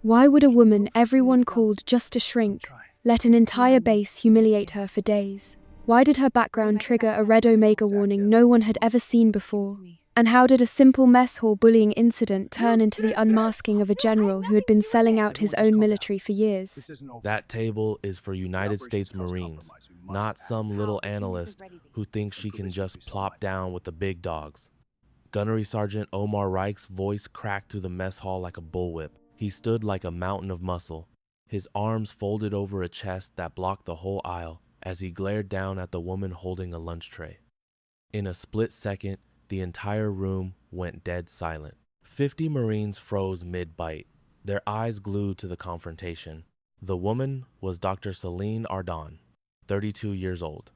Why would a woman everyone called just to shrink let an entire base humiliate her for days? Why did her background trigger a red Omega warning no one had ever seen before? And how did a simple mess hall bullying incident turn into the unmasking of a general who had been selling out his own military for years? That table is for United States Marines, not some little analyst who thinks she can just plop down with the big dogs. Gunnery Sergeant Omar Reich's voice cracked through the mess hall like a bullwhip. He stood like a mountain of muscle, his arms folded over a chest that blocked the whole aisle as he glared down at the woman holding a lunch tray. In a split second, the entire room went dead silent. 50 Marines froze mid-bite, their eyes glued to the confrontation. The woman was Dr. Celine Ardon, 32 years old.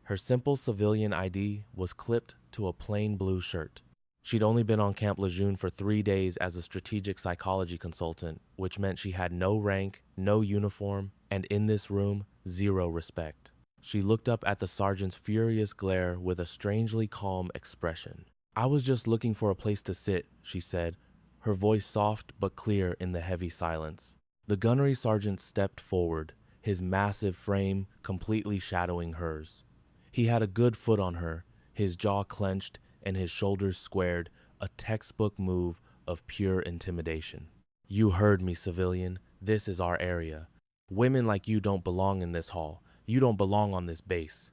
Her simple civilian ID was clipped to a plain blue shirt. She'd only been on Camp Lejeune for 3 days as a strategic psychology consultant, which meant she had no rank, no uniform, and in this room, zero respect. She looked up at the sergeant's furious glare with a strangely calm expression. "I was just looking for a place to sit," she said, her voice soft but clear in the heavy silence. The gunnery sergeant stepped forward, his massive frame completely shadowing hers. He had a good foot on her, his jaw clenched and his shoulders squared, a textbook move of pure intimidation. "You heard me, civilian. This is our area. Women like you don't belong in this hall. You don't belong on this base."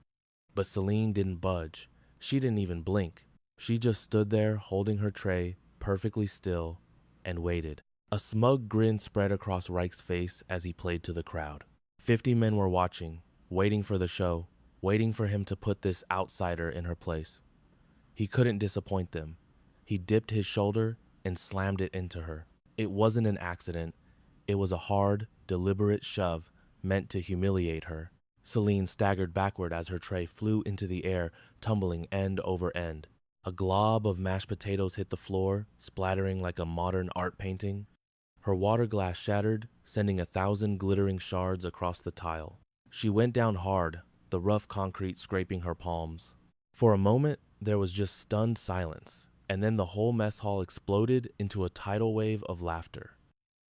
But Celine didn't budge. She didn't even blink. She just stood there holding her tray, perfectly still, and waited. A smug grin spread across Reich's face as he played to the crowd. 50 men were watching, waiting for the show, waiting for him to put this outsider in her place. He couldn't disappoint them. He dipped his shoulder and slammed it into her. It wasn't an accident. It was a hard, deliberate shove meant to humiliate her. Celine staggered backward as her tray flew into the air, tumbling end over end. A glob of mashed potatoes hit the floor, splattering like a modern art painting. Her water glass shattered, sending 1,000 glittering shards across the tile. She went down hard, the rough concrete scraping her palms. For a moment, there was just stunned silence, and then the whole mess hall exploded into a tidal wave of laughter.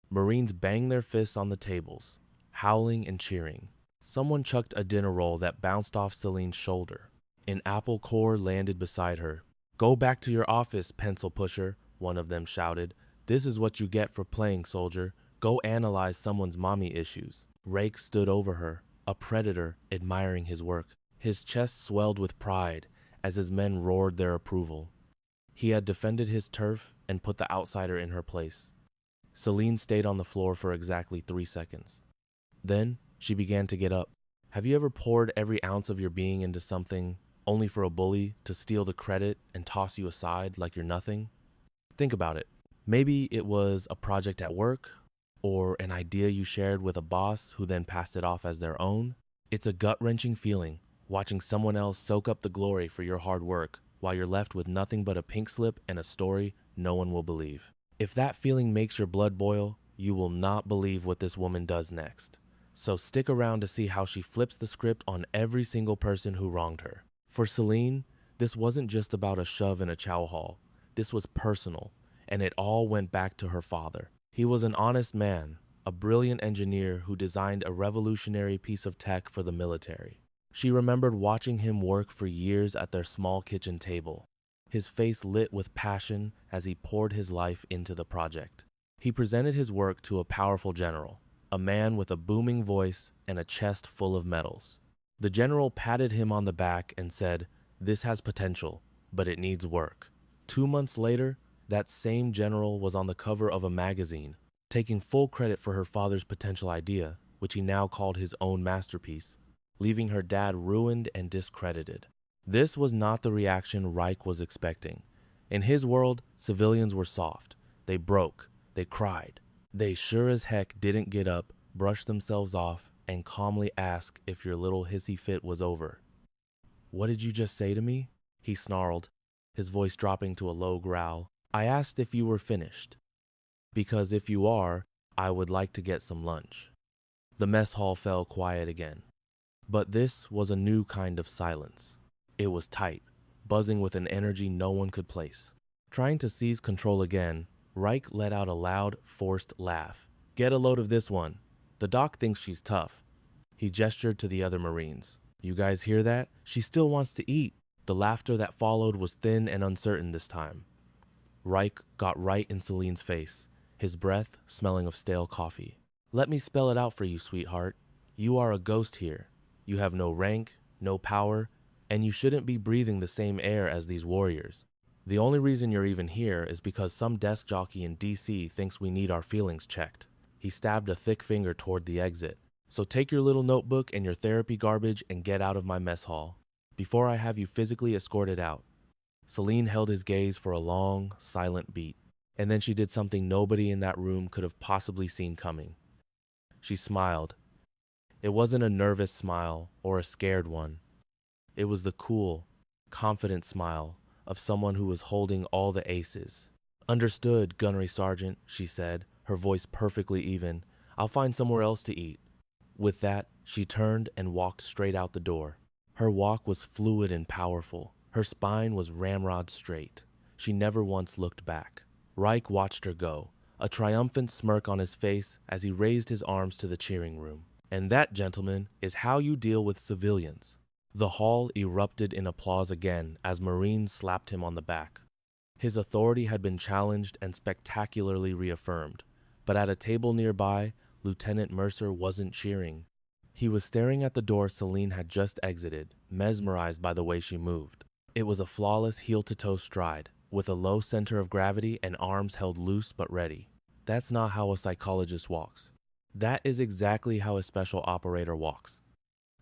Marines banged their fists on the tables, howling and cheering. Someone chucked a dinner roll that bounced off Celine's shoulder. An apple core landed beside her. "Go back to your office, pencil pusher," one of them shouted. "This is what you get for playing, soldier. Go analyze someone's mommy issues." Rake stood over her, a predator admiring his work. His chest swelled with pride as his men roared their approval. He had defended his turf and put the outsider in her place. Celine stayed on the floor for exactly 3 seconds. Then she began to get up. Have you ever poured every ounce of your being into something only for a bully to steal the credit and toss you aside like you're nothing? Think about it. Maybe it was a project at work or an idea you shared with a boss who then passed it off as their own. It's a gut-wrenching feeling, watching someone else soak up the glory for your hard work while you're left with nothing but a pink slip and a story no one will believe. If that feeling makes your blood boil, you will not believe what this woman does next. So stick around to see how she flips the script on every single person who wronged her. For Celine, this wasn't just about a shove in a chow hall. This was personal, and it all went back to her father. He was an honest man, a brilliant engineer who designed a revolutionary piece of tech for the military. She remembered watching him work for years at their small kitchen table, his face lit with passion as he poured his life into the project. He presented his work to a powerful general, a man with a booming voice and a chest full of medals. The general patted him on the back and said, "This has potential, but it needs work." 2 months later, that same general was on the cover of a magazine, taking full credit for her father's potential idea, which he now called his own masterpiece, leaving her dad ruined and discredited. This was not the reaction Reich was expecting. In his world, civilians were soft. They broke. They cried. They sure as heck didn't get up, brush themselves off, and calmly ask if your little hissy fit was over. "What did you just say to me?" he snarled, his voice dropping to a low growl. "I asked if you were finished. Because if you are, I would like to get some lunch." The mess hall fell quiet again. But this was a new kind of silence. It was tight, buzzing with an energy no one could place. Trying to seize control again, Reich let out a loud, forced laugh. Get a load of this one. The doc thinks she's tough. He gestured to the other Marines. You guys hear that? She still wants to eat. The laughter that followed was thin and uncertain this time. Reich got right in Celine's face, his breath smelling of stale coffee. Let me spell it out for you, sweetheart. You are a ghost here. You have no rank, no power, and you shouldn't be breathing the same air as these warriors. The only reason you're even here is because some desk jockey in DC thinks we need our feelings checked. He stabbed a thick finger toward the exit. So take your little notebook and your therapy garbage and get out of my mess hall, before I have you physically escorted out. Celine held his gaze for a long, silent beat, and then she did something nobody in that room could have possibly seen coming. She smiled. It wasn't a nervous smile or a scared one. It was the cool, confident smile of someone who was holding all the aces. Understood, Gunnery Sergeant, she said, her voice perfectly even. I'll find somewhere else to eat. With that, she turned and walked straight out the door. Her walk was fluid and powerful. Her spine was ramrod straight. She never once looked back. Reich watched her go, a triumphant smirk on his face as he raised his arms to the cheering room. And that, gentlemen, is how you deal with civilians. The hall erupted in applause again as Marines slapped him on the back. His authority had been challenged and spectacularly reaffirmed, but at a table nearby, Lieutenant Mercer wasn't cheering. He was staring at the door Celine had just exited, mesmerized by the way she moved. It was a flawless heel-to-toe stride, with a low center of gravity and arms held loose but ready. That's not how a psychologist walks. That is exactly how a special operator walks.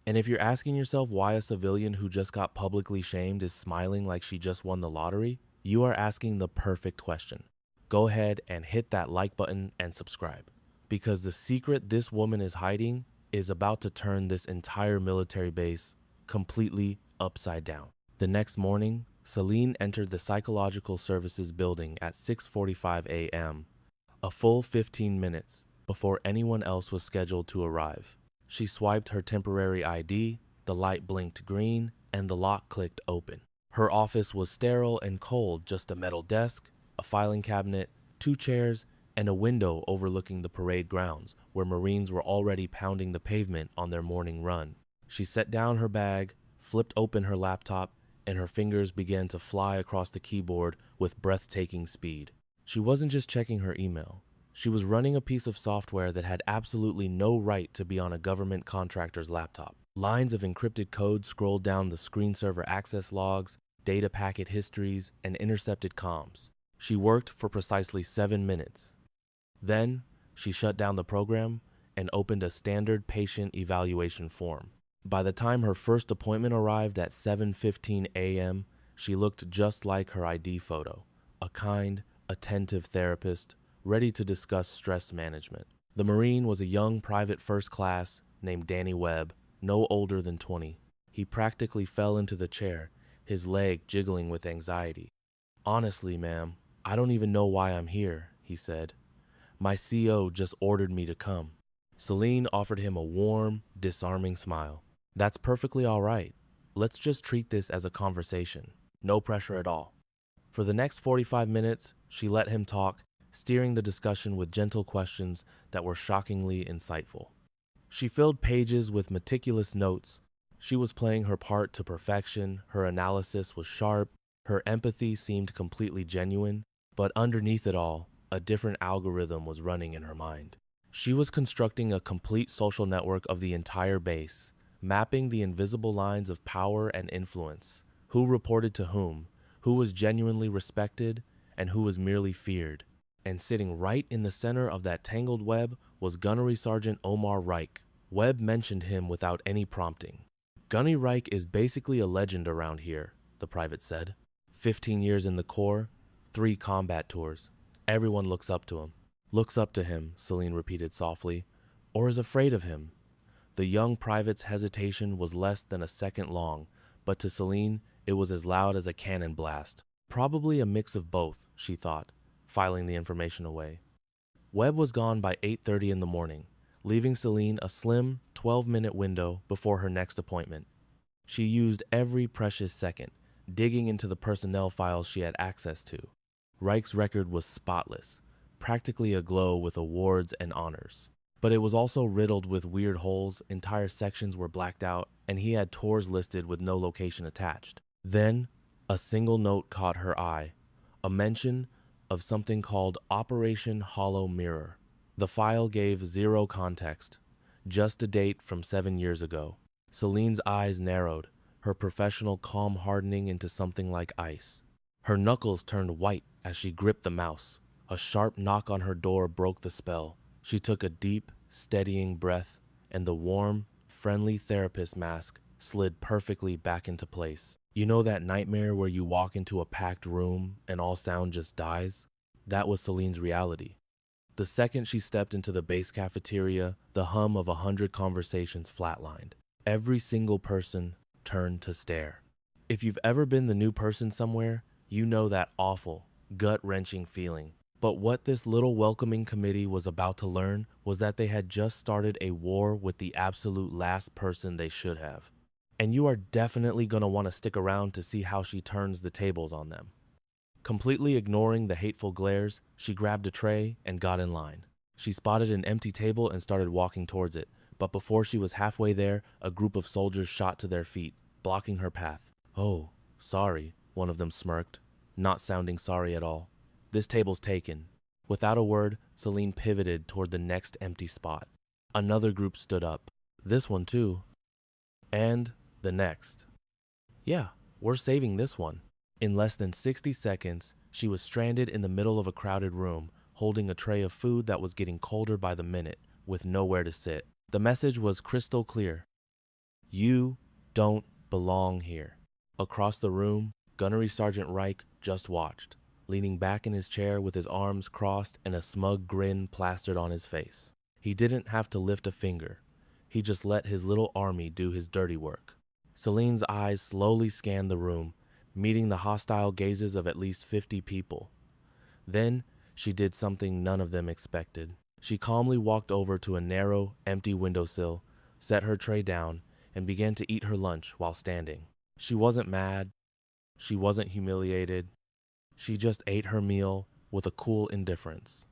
And if you're asking yourself why a civilian who just got publicly shamed is smiling like she just won the lottery, you are asking the perfect question. Go ahead and hit that like button and subscribe. Because the secret this woman is hiding is about to turn this entire military base completely upside down. The next morning, Celine entered the Psychological Services building at 6:45 a.m., a full 15 minutes before anyone else was scheduled to arrive. She swiped her temporary ID, the light blinked green, and the lock clicked open. Her office was sterile and cold, just a metal desk, a filing cabinet, 2 chairs, and a window overlooking the parade grounds, where Marines were already pounding the pavement on their morning run. She set down her bag, flipped open her laptop, and her fingers began to fly across the keyboard with breathtaking speed. She wasn't just checking her email. She was running a piece of software that had absolutely no right to be on a government contractor's laptop. Lines of encrypted code scrolled down the screen server access logs, data packet histories, and intercepted comms. She worked for precisely 7 minutes. Then, she shut down the program and opened a standard patient evaluation form. By the time her first appointment arrived at 7:15 a.m., she looked just like her ID photo, a kind, attentive therapist, ready to discuss stress management. The Marine was a young private first class named Danny Webb, no older than 20. He practically fell into the chair, his leg jiggling with anxiety. Honestly, ma'am, I don't even know why I'm here, he said. My CO just ordered me to come. Celine offered him a warm, disarming smile. That's perfectly all right. Let's just treat this as a conversation. No pressure at all. For the next 45 minutes, she let him talk, steering the discussion with gentle questions that were shockingly insightful. She filled pages with meticulous notes. She was playing her part to perfection, her analysis was sharp, her empathy seemed completely genuine, but underneath it all, a different algorithm was running in her mind. She was constructing a complete social network of the entire base, mapping the invisible lines of power and influence, who reported to whom, who was genuinely respected, and who was merely feared. And sitting right in the center of that tangled web was Gunnery Sergeant Omar Reich. Webb mentioned him without any prompting. Gunny Reich is basically a legend around here, the private said. 15 years in the Corps, 3 combat tours. Everyone looks up to him. Looks up to him, Celine repeated softly, or is afraid of him. The young private's hesitation was less than a second long, but to Celine, it was as loud as a cannon blast. Probably a mix of both, she thought, filing the information away. Webb was gone by 8:30 in the morning, leaving Celine a slim 12-minute window before her next appointment. She used every precious second, digging into the personnel files she had access to. Reich's record was spotless, practically aglow with awards and honors. But it was also riddled with weird holes, entire sections were blacked out, and he had tours listed with no location attached. Then, a single note caught her eye, a mention of something called Operation Hollow Mirror. The file gave zero context, just a date from 7 years ago. Celine's eyes narrowed, her professional calm hardening into something like ice. Her knuckles turned white as she gripped the mouse. A sharp knock on her door broke the spell. She took a deep, steadying breath, and the warm, friendly therapist mask slid perfectly back into place. You know that nightmare where you walk into a packed room and all sound just dies? That was Celine's reality. The second she stepped into the base cafeteria, the hum of 100 conversations flatlined. Every single person turned to stare. If you've ever been the new person somewhere, you know that awful, gut-wrenching feeling. But what this little welcoming committee was about to learn was that they had just started a war with the absolute last person they should have. And you are definitely going to want to stick around to see how she turns the tables on them. Completely ignoring the hateful glares, she grabbed a tray and got in line. She spotted an empty table and started walking towards it, but before she was halfway there, a group of soldiers shot to their feet, blocking her path. "Oh, sorry," one of them smirked, not sounding sorry at all. "This table's taken." Without a word, Celine pivoted toward the next empty spot. Another group stood up. This one too. And the next. "Yeah, we're saving this one." In less than 60 seconds, she was stranded in the middle of a crowded room, holding a tray of food that was getting colder by the minute, with nowhere to sit. The message was crystal clear. You don't belong here. Across the room, Gunnery Sergeant Reich just watched, leaning back in his chair with his arms crossed and a smug grin plastered on his face. He didn't have to lift a finger. He just let his little army do his dirty work. Celine's eyes slowly scanned the room, meeting the hostile gazes of at least 50 people. Then she did something none of them expected. She calmly walked over to a narrow, empty windowsill, set her tray down, and began to eat her lunch while standing. She wasn't mad. She wasn't humiliated. She just ate her meal with a cool indifference,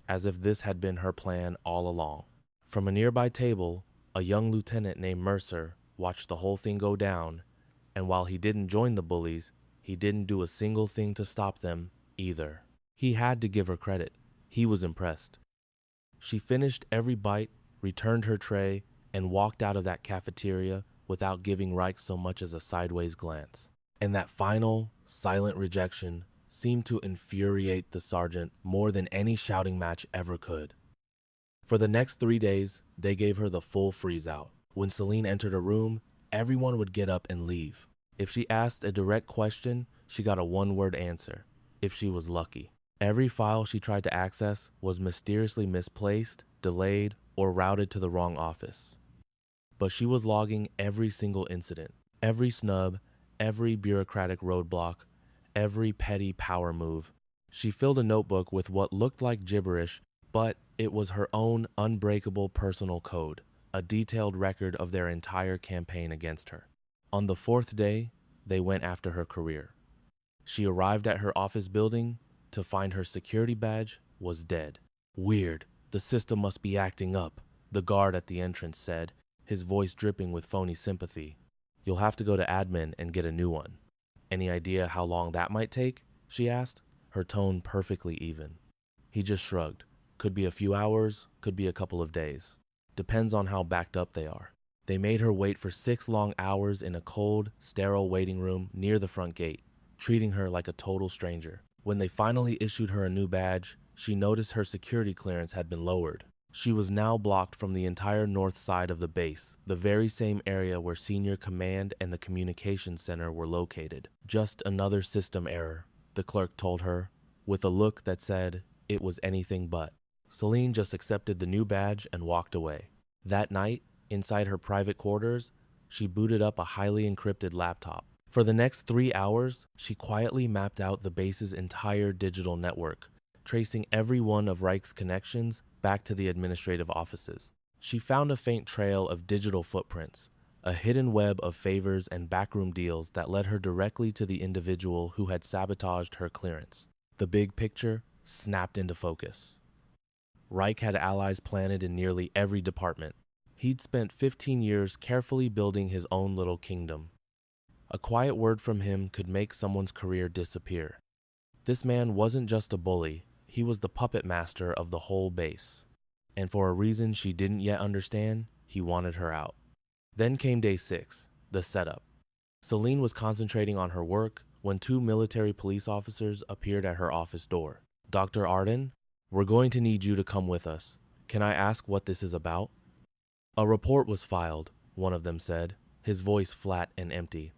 as if this had been her plan all along. From a nearby table, a young lieutenant named Mercer watched the whole thing go down, and while he didn't join the bullies, he didn't do a single thing to stop them either. He had to give her credit. He was impressed. She finished every bite, returned her tray, and walked out of that cafeteria without giving Reich so much as a sideways glance. And that final, silent rejection seemed to infuriate the sergeant more than any shouting match ever could. For the next 3 days, they gave her the full freeze-out. When Celine entered a room, everyone would get up and leave. If she asked a direct question, she got a one-word answer, if she was lucky. Every file she tried to access was mysteriously misplaced, delayed, or routed to the wrong office. But she was logging every single incident, every snub, every bureaucratic roadblock, every petty power move. She filled a notebook with what looked like gibberish, but it was her own unbreakable personal code, a detailed record of their entire campaign against her. On the 4th day, they went after her career. She arrived at her office building to find her security badge was dead. "Weird, the system must be acting up," the guard at the entrance said, his voice dripping with phony sympathy. "You'll have to go to admin and get a new one." "Any idea how long that might take?" she asked, her tone perfectly even. He just shrugged. "Could be a few hours, could be a couple of days. Depends on how backed up they are." They made her wait for 6 long hours in a cold, sterile waiting room near the front gate, treating her like a total stranger. When they finally issued her a new badge, she noticed her security clearance had been lowered. She was now blocked from the entire north side of the base, the very same area where Senior Command and the Communications Center were located. "Just another system error," the clerk told her, with a look that said it was anything but. Celine just accepted the new badge and walked away. That night, inside her private quarters, she booted up a highly encrypted laptop. For the next 3 hours, she quietly mapped out the base's entire digital network, tracing every one of Reich's connections back to the administrative offices. She found a faint trail of digital footprints, a hidden web of favors and backroom deals that led her directly to the individual who had sabotaged her clearance. The big picture, snapped into focus. Reich had allies planted in nearly every department. He'd spent 15 years carefully building his own little kingdom. A quiet word from him could make someone's career disappear. This man wasn't just a bully, he was the puppet master of the whole base. And for a reason she didn't yet understand, he wanted her out. Then came day 6, the setup. Celine was concentrating on her work when 2 military police officers appeared at her office door. "Dr. Arden, we're going to need you to come with us. Can I ask what this is about?" "A report was filed," one of them said, his voice flat and empty.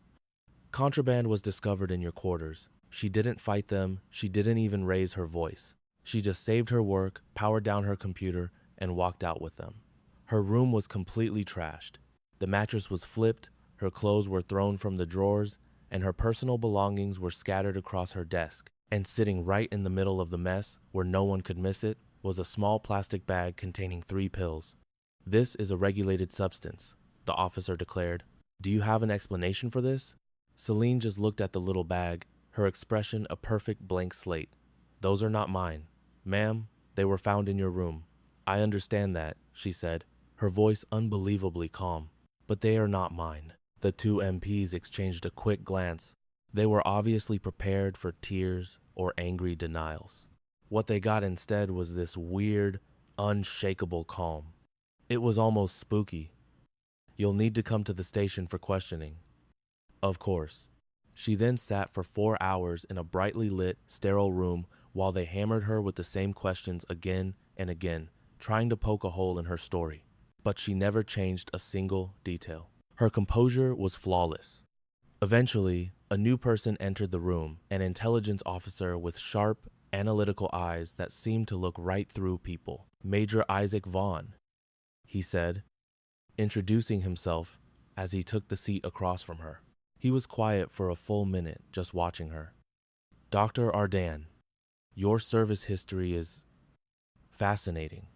"Contraband was discovered in your quarters. She didn't fight them, she didn't even raise her voice. She just saved her work, powered down her computer, and walked out with them. Her room was completely trashed. The mattress was flipped, her clothes were thrown from the drawers, and her personal belongings were scattered across her desk. And sitting right in the middle of the mess, where no one could miss it, was a small plastic bag containing 3 pills. This is a regulated substance," the officer declared. "Do you have an explanation for this?" Celine just looked at the little bag, her expression a perfect blank slate. "Those are not mine. Ma'am, they were found in your room." "I understand that," she said, her voice unbelievably calm. "But they are not mine." The 2 MPs exchanged a quick glance. They were obviously prepared for tears or angry denials. What they got instead was this weird, unshakable calm. It was almost spooky. "You'll need to come to the station for questioning." "Of course." She then sat for 4 hours in a brightly lit, sterile room while they hammered her with the same questions again and again, trying to poke a hole in her story. But she never changed a single detail. Her composure was flawless. Eventually, a new person entered the room, an intelligence officer with sharp, analytical eyes that seemed to look right through people. "Major Isaac Vaughn," he said, introducing himself as he took the seat across from her. He was quiet for a full minute, just watching her. "Dr. Arden, your service history is fascinating."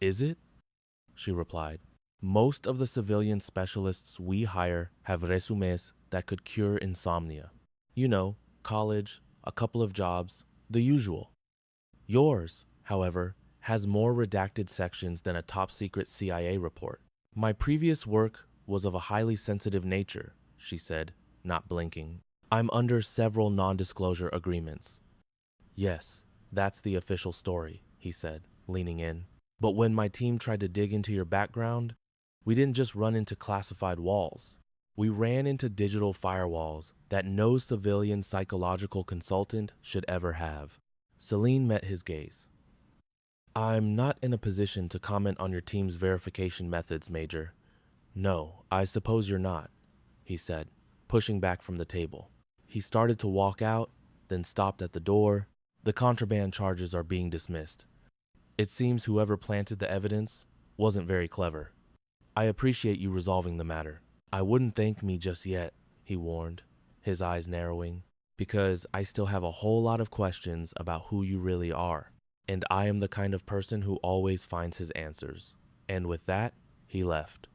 "Is it?" she replied. "Most of the civilian specialists we hire have resumes that could cure insomnia. You know, college, a couple of jobs, the usual. Yours, however, has more redacted sections than a top-secret CIA report. My previous work was of a highly sensitive nature," she said, not blinking. "I'm under several non-disclosure agreements." "Yes, that's the official story," he said, leaning in. "But when my team tried to dig into your background, we didn't just run into classified walls. We ran into digital firewalls that no civilian psychological consultant should ever have." Celine met his gaze. "I'm not in a position to comment on your team's verification methods, Major." "No, I suppose you're not," he said, pushing back from the table. He started to walk out, then stopped at the door. "The contraband charges are being dismissed. It seems whoever planted the evidence wasn't very clever. I appreciate you resolving the matter. I wouldn't thank me just yet," he warned, his eyes narrowing, "because I still have a whole lot of questions about who you really are. And I am the kind of person who always finds his answers." And with that, he left.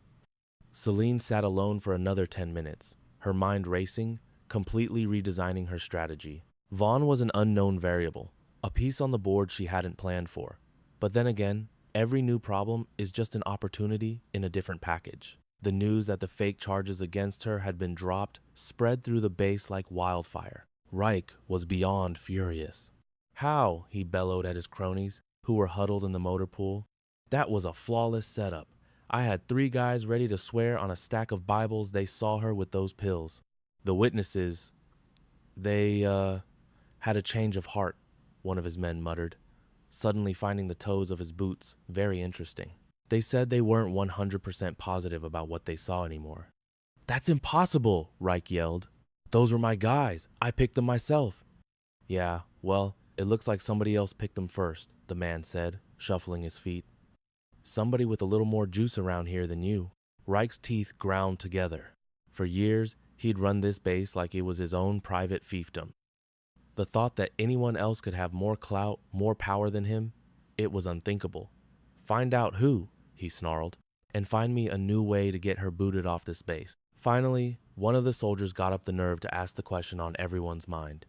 Celine sat alone for another 10 minutes, her mind racing, completely redesigning her strategy. Vaughn was an unknown variable, a piece on the board she hadn't planned for. But then again, every new problem is just an opportunity in a different package. The news that the fake charges against her had been dropped spread through the base like wildfire. Reich was beyond furious. "How?" he bellowed at his cronies, who were huddled in the motor pool. "That was a flawless setup. I had 3 guys ready to swear on a stack of Bibles they saw her with those pills. The witnesses, they, had a change of heart," one of his men muttered, suddenly finding the toes of his boots very interesting. "They said they weren't 100% positive about what they saw anymore." "That's impossible," Reich yelled. "Those were my guys. I picked them myself." "Yeah, well, it looks like somebody else picked them first," the man said, shuffling his feet. "Somebody with a little more juice around here than you." Reich's teeth ground together. For years, he'd run this base like it was his own private fiefdom. The thought that anyone else could have more clout, more power than him, it was unthinkable. "Find out who," he snarled, "and find me a new way to get her booted off this base." Finally, one of the soldiers got up the nerve to ask the question on everyone's mind.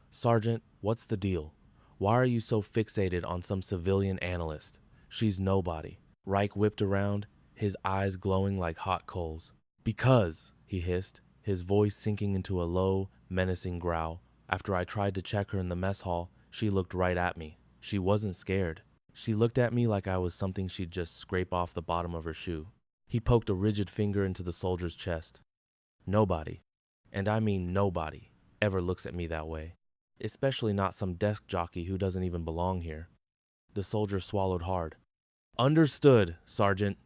"Sergeant, what's the deal? Why are you so fixated on some civilian analyst? She's nobody. Reich whipped around, his eyes glowing like hot coals. Because, he hissed, his voice sinking into a low, menacing growl. After I tried to check her in the mess hall, she looked right at me. She wasn't scared. She looked at me like I was something she'd just scrape off the bottom of her shoe. He poked a rigid finger into the soldier's chest. Nobody, and I mean nobody, ever looks at me that way. Especially not some desk jockey who doesn't even belong here. The soldier swallowed hard. Understood, Sergeant.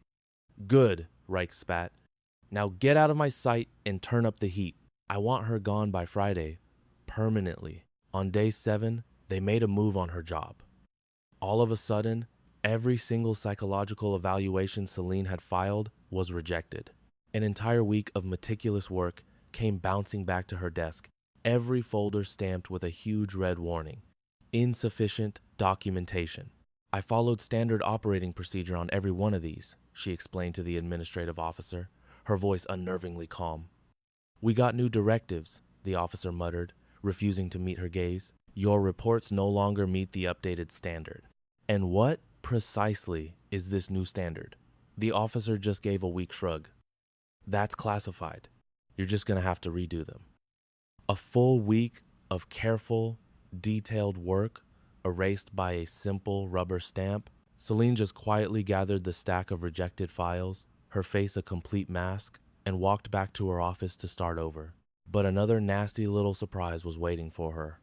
Good, Reich spat. Now get out of my sight and turn up the heat. I want her gone by Friday. Permanently. On day 7, they made a move on her job. All of a sudden, every single psychological evaluation Celine had filed was rejected. An entire week of meticulous work came bouncing back to her desk, every folder stamped with a huge red warning. Insufficient documentation. I followed standard operating procedure on every one of these, she explained to the administrative officer, her voice unnervingly calm. We got new directives, the officer muttered, refusing to meet her gaze. Your reports no longer meet the updated standard. And what, precisely, is this new standard? The officer just gave a weak shrug. That's classified. You're just going to have to redo them. A full week of careful, detailed work erased by a simple rubber stamp. Celine just quietly gathered the stack of rejected files, her face a complete mask, and walked back to her office to start over. But another nasty little surprise was waiting for her.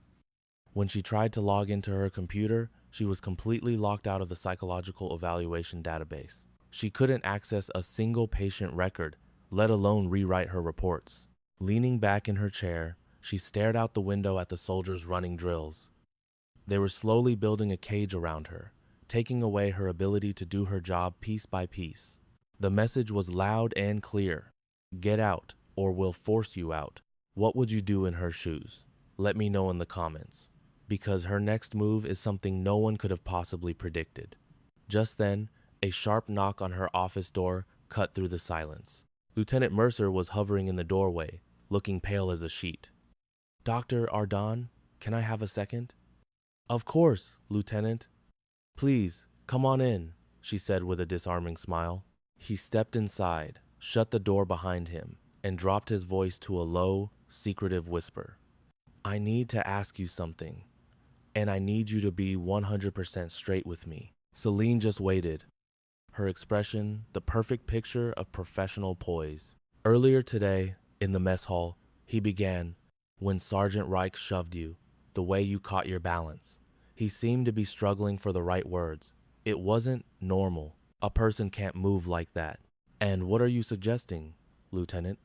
When she tried to log into her computer, she was completely locked out of the psychological evaluation database. She couldn't access a single patient record, let alone rewrite her reports. Leaning back in her chair, she stared out the window at the soldiers running drills. They were slowly building a cage around her, taking away her ability to do her job piece by piece. The message was loud and clear. Get out, or we'll force you out. What would you do in her shoes? Let me know in the comments. Because her next move is something no one could have possibly predicted. Just then, a sharp knock on her office door cut through the silence. Lieutenant Mercer was hovering in the doorway, looking pale as a sheet. Dr. Ardon, can I have a second? Of course, Lieutenant. Please, come on in, she said with a disarming smile. He stepped inside, shut the door behind him, and dropped his voice to a low, secretive whisper. I need to ask you something, and I need you to be 100% straight with me. Celine just waited, her expression the perfect picture of professional poise. Earlier today, in the mess hall, he began, when Sergeant Reich shoved you, the way you caught your balance. He seemed to be struggling for the right words. It wasn't normal. A person can't move like that. And what are you suggesting, Lieutenant?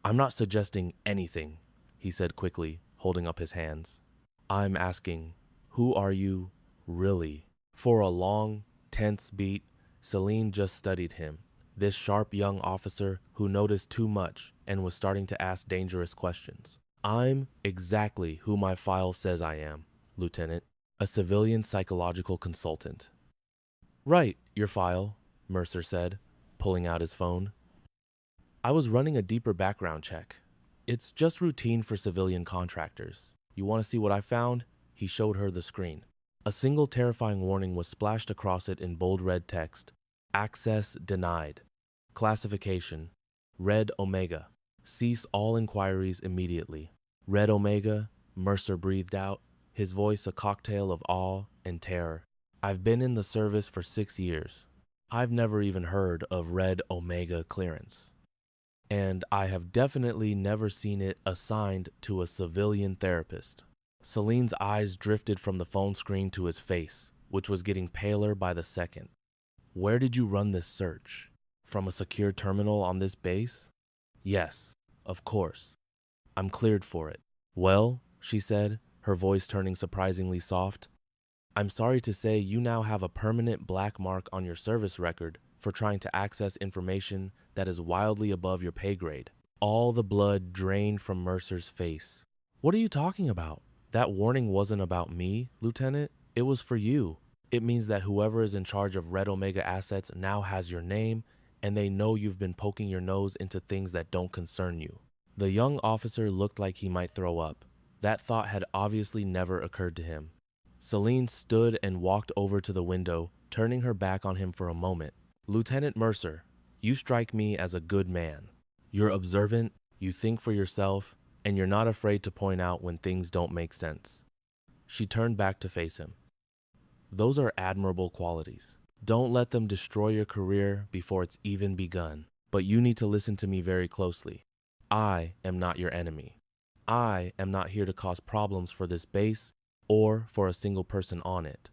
I'm not suggesting anything, he said quickly, holding up his hands. I'm asking, who are you, really? For a long, tense beat, Celine just studied him, this sharp young officer who noticed too much and was starting to ask dangerous questions. I'm exactly who my file says I am, Lieutenant, a civilian psychological consultant. Right, your file, Mercer said, pulling out his phone. I was running a deeper background check. It's just routine for civilian contractors. You want to see what I found? He showed her the screen. A single terrifying warning was splashed across it in bold red text. Access denied. Classification: Red Omega. Cease all inquiries immediately. Red Omega, Mercer breathed out, his voice a cocktail of awe and terror. I've been in the service for 6 years. I've never even heard of Red Omega clearance. And I have definitely never seen it assigned to a civilian therapist. Celine's eyes drifted from the phone screen to his face, which was getting paler by the second. Where did you run this search? From a secure terminal on this base? Yes, of course. I'm cleared for it. Well, she said, her voice turning surprisingly soft, I'm sorry to say you now have a permanent black mark on your service record for trying to access information that is wildly above your pay grade. All the blood drained from Mercer's face. What are you talking about? That warning wasn't about me, Lieutenant. It was for you. It means that whoever is in charge of Red Omega assets now has your name, and they know you've been poking your nose into things that don't concern you. The young officer looked like he might throw up. That thought had obviously never occurred to him. Celine stood and walked over to the window, turning her back on him for a moment. Lieutenant Mercer, you strike me as a good man. You're observant, you think for yourself, and you're not afraid to point out when things don't make sense. She turned back to face him. Those are admirable qualities. Don't let them destroy your career before it's even begun. But you need to listen to me very closely. I am not your enemy. I am not here to cause problems for this base or for a single person on it.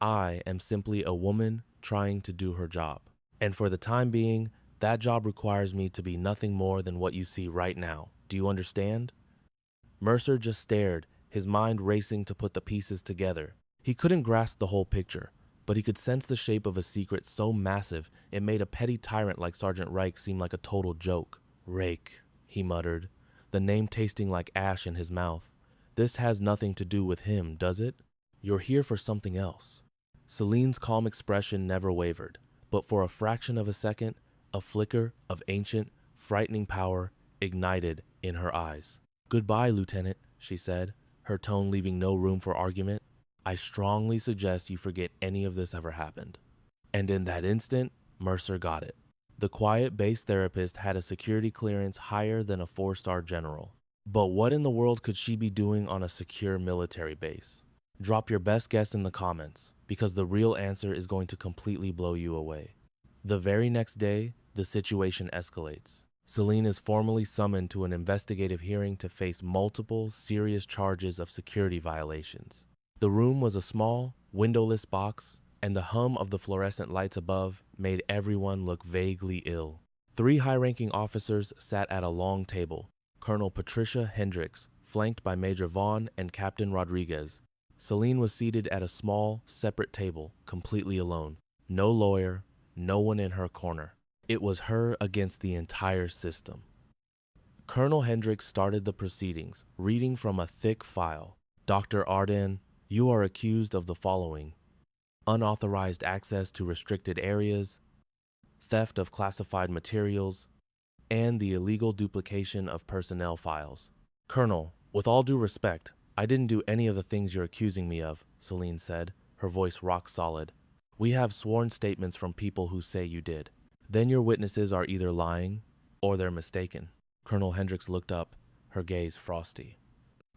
I am simply a woman trying to do her job. And for the time being, that job requires me to be nothing more than what you see right now. Do you understand? Mercer just stared, his mind racing to put the pieces together. He couldn't grasp the whole picture, but he could sense the shape of a secret so massive it made a petty tyrant like Sergeant Reich seem like a total joke. Rake, he muttered, the name tasting like ash in his mouth. This has nothing to do with him, does it? You're here for something else. Celine's calm expression never wavered, but for a fraction of a second, a flicker of ancient, frightening power ignited in her eyes. Goodbye, Lieutenant, she said, her tone leaving no room for argument. I strongly suggest you forget any of this ever happened. And in that instant, Mercer got it. The quiet base therapist had a security clearance higher than a 4-star general. But what in the world could she be doing on a secure military base? Drop your best guess in the comments, because the real answer is going to completely blow you away. The very next day, the situation escalates. Celine is formally summoned to an investigative hearing to face multiple serious charges of security violations. The room was a small, windowless box, and the hum of the fluorescent lights above made everyone look vaguely ill. 3 high-ranking officers sat at a long table. Colonel Patricia Hendricks, flanked by Major Vaughn and Captain Rodriguez. Celine was seated at a small, separate table, completely alone. No lawyer, no one in her corner. It was her against the entire system. Colonel Hendricks started the proceedings, reading from a thick file. Dr. Arden, you are accused of the following: unauthorized access to restricted areas, theft of classified materials, and the illegal duplication of personnel files. Colonel, with all due respect, I didn't do any of the things you're accusing me of, Celine said, her voice rock solid. We have sworn statements from people who say you did. Then your witnesses are either lying or they're mistaken. Colonel Hendricks looked up, her gaze frosty.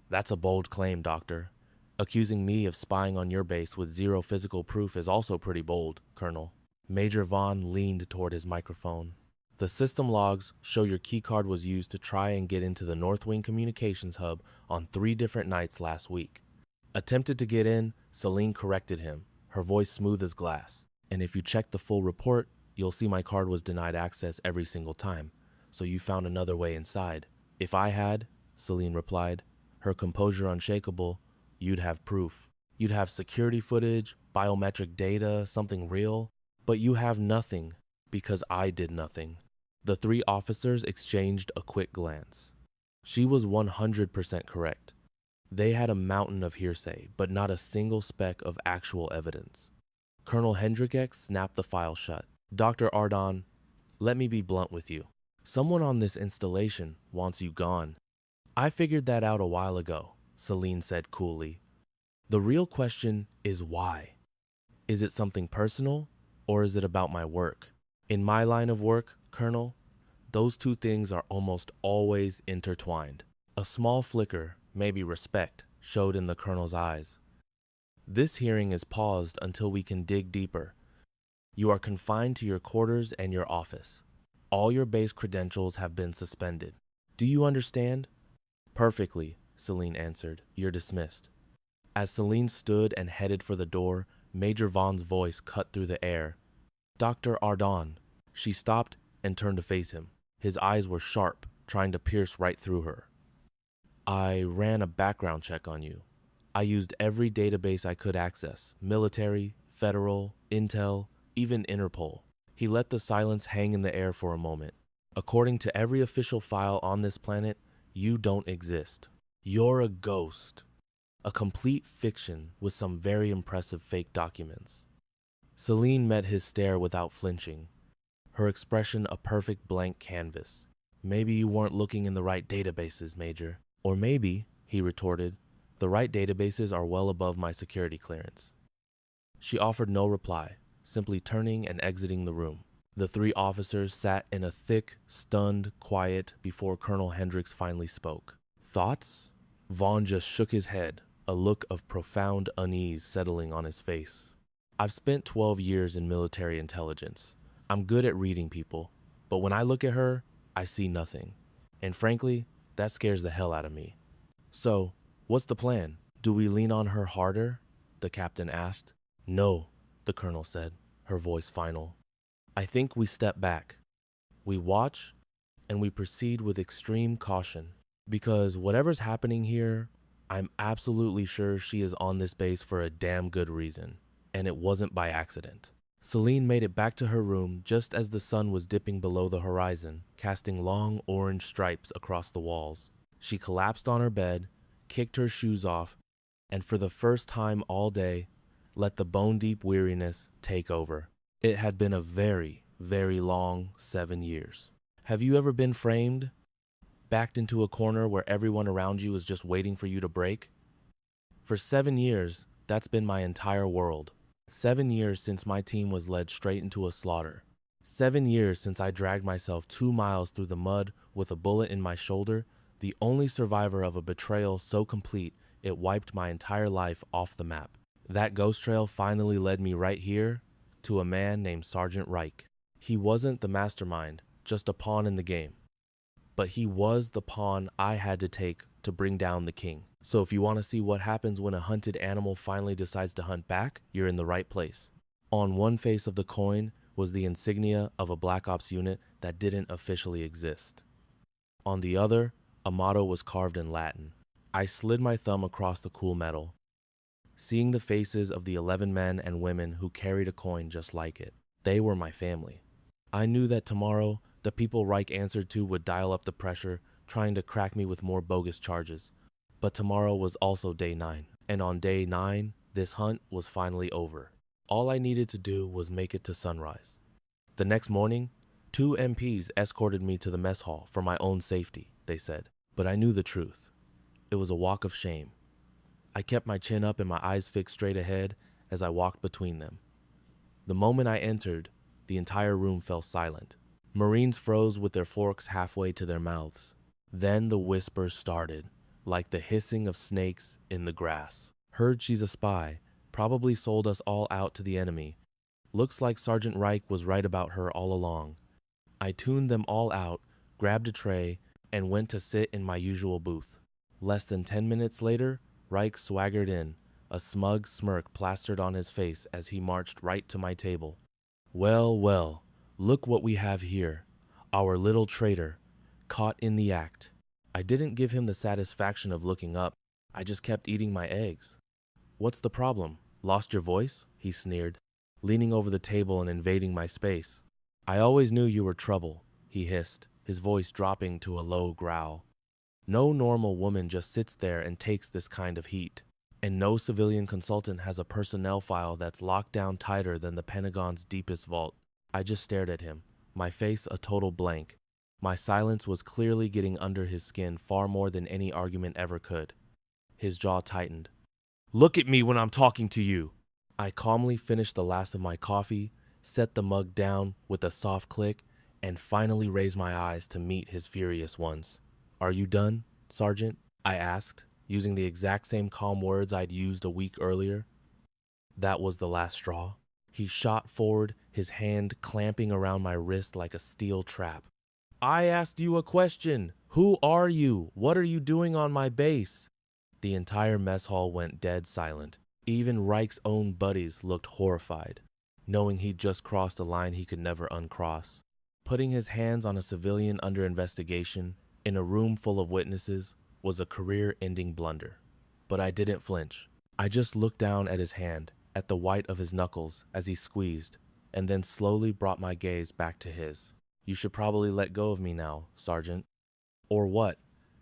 That's a bold claim, Doctor. Accusing me of spying on your base with zero physical proof is also pretty bold, Colonel. Major Vaughn leaned toward his microphone. The system logs show your keycard was used to try and get into the North Wing Communications Hub on 3 different nights last week. Attempted to get in, Celine corrected him, her voice smooth as glass. And if you check the full report, you'll see my card was denied access every single time, so you found another way inside. If I had, Celine replied, her composure unshakable, you'd have proof. You'd have security footage, biometric data, something real. But you have nothing, because I did nothing. The 3 officers exchanged a quick glance. She was 100% correct. They had a mountain of hearsay, but not a single speck of actual evidence. Colonel Hendricks snapped the file shut. Dr. Arden, let me be blunt with you. Someone on this installation wants you gone. I figured that out a while ago, Celine said coolly. The real question is why? Is it something personal, or is it about my work? In my line of work, Colonel, those 2 things are almost always intertwined. A small flicker, maybe respect, showed in the Colonel's eyes. This hearing is paused until we can dig deeper. You are confined to your quarters and your office. All your base credentials have been suspended. Do you understand? Perfectly, Celine answered. You're dismissed. As Celine stood and headed for the door, Major Vaughn's voice cut through the air. Dr. Arden. She stopped and turned to face him. His eyes were sharp, trying to pierce right through her. I ran a background check on you. I used every database I could access, military, federal, intel, even Interpol. He let the silence hang in the air for a moment. According to every official file on this planet, you don't exist. You're a ghost. A complete fiction with some very impressive fake documents. Celine met his stare without flinching, her expression a perfect blank canvas. Maybe you weren't looking in the right databases, Major. Or maybe, he retorted, The right databases are well above my security clearance. She offered no reply, simply turning and exiting the room. The three officers sat in a thick, stunned quiet before Colonel Hendricks finally spoke. Thoughts? Vaughn just shook his head, a look of profound unease settling on his face. I've spent 12 years in military intelligence. I'm good at reading people, but when I look at her, I see nothing. And frankly, that scares the hell out of me. So, what's the plan? Do we lean on her harder? The captain asked. No, the colonel said, her voice final. I think we step back. We watch, and we proceed with extreme caution. Because whatever's happening here, I'm absolutely sure she is on this base for a damn good reason. And it wasn't by accident. Celine made it back to her room just as the sun was dipping below the horizon, casting long orange stripes across the walls. She collapsed on her bed, kicked her shoes off, and for the first time all day, let the bone-deep weariness take over. It had been a very, very long 7 years. Have you ever been framed? Backed into a corner where everyone around you is just waiting for you to break? For 7 years, that's been my entire world. 7 years since my team was led straight into a slaughter. 7 years since I dragged myself 2 miles through the mud with a bullet in my shoulder, the only survivor of a betrayal so complete it wiped my entire life off the map. That ghost trail finally led me right here to a man named Sergeant Reich. He wasn't the mastermind, just a pawn in the game. But he was the pawn I had to take to bring down the king. So if you want to see what happens when a hunted animal finally decides to hunt back, you're in the right place. On one face of the coin was the insignia of a Black Ops unit that didn't officially exist. On the other, a motto was carved in Latin. I slid my thumb across the cool metal, seeing the faces of the 11 men and women who carried a coin just like it. They were my family. I knew that tomorrow, the people Reich answered to would dial up the pressure, trying to crack me with more bogus charges. But tomorrow was also day 9, and on day 9, this hunt was finally over. All I needed to do was make it to sunrise. The next morning, 2 MPs escorted me to the mess hall for my own safety, they said. But I knew the truth. It was a walk of shame. I kept my chin up and my eyes fixed straight ahead as I walked between them. The moment I entered, the entire room fell silent. Marines froze with their forks halfway to their mouths. Then the whispers started, like the hissing of snakes in the grass. Heard she's a spy, probably sold us all out to the enemy. Looks like Sergeant Reich was right about her all along. I tuned them all out, grabbed a tray, and went to sit in my usual booth. Less than 10 minutes later, Reich swaggered in, a smug smirk plastered on his face as he marched right to my table. Well, well, look what we have here. Our little traitor, caught in the act. I didn't give him the satisfaction of looking up. I just kept eating my eggs. What's the problem? Lost your voice? He sneered, leaning over the table and invading my space. I always knew you were trouble, he hissed, his voice dropping to a low growl. No normal woman just sits there and takes this kind of heat. And no civilian consultant has a personnel file that's locked down tighter than the Pentagon's deepest vault. I just stared at him, my face a total blank. My silence was clearly getting under his skin far more than any argument ever could. His jaw tightened. Look at me when I'm talking to you. I calmly finished the last of my coffee, set the mug down with a soft click, and finally raised my eyes to meet his furious ones. Are you done, Sergeant? I asked, using the exact same calm words I'd used a week earlier. That was the last straw. He shot forward, his hand clamping around my wrist like a steel trap. I asked you a question. Who are you? What are you doing on my base? The entire mess hall went dead silent. Even Reich's own buddies looked horrified, knowing he'd just crossed a line he could never uncross. Putting his hands on a civilian under investigation in a room full of witnesses was a career-ending blunder. But I didn't flinch. I just looked down at his hand, at the white of his knuckles as he squeezed, and then slowly brought my gaze back to his. You should probably let go of me now, Sergeant. Or what?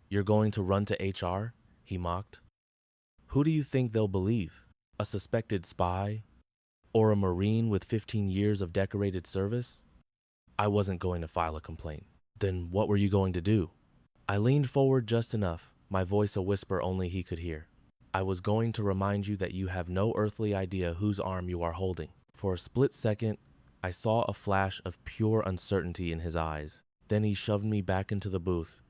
You're going to run to HR? He mocked. Who do you think they'll believe? A suspected spy? Or a Marine with 15 years of decorated service? I wasn't going to file a complaint. Then what were you going to do? I leaned forward just enough, my voice a whisper only he could hear. I was going to remind you that you have no earthly idea whose arm you are holding. For a split second, I saw a flash of pure uncertainty in his eyes. Then he shoved me back into the booth.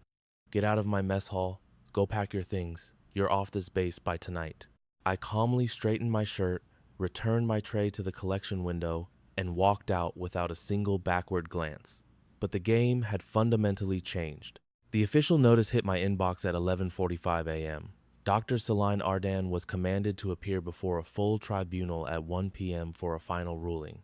Get out of my mess hall. Go pack your things. You're off this base by tonight. I calmly straightened my shirt, returned my tray to the collection window, and walked out without a single backward glance. But the game had fundamentally changed. The official notice hit my inbox at 11:45 a.m. Dr. Celine Ardan was commanded to appear before a full tribunal at 1 p.m. for a final ruling.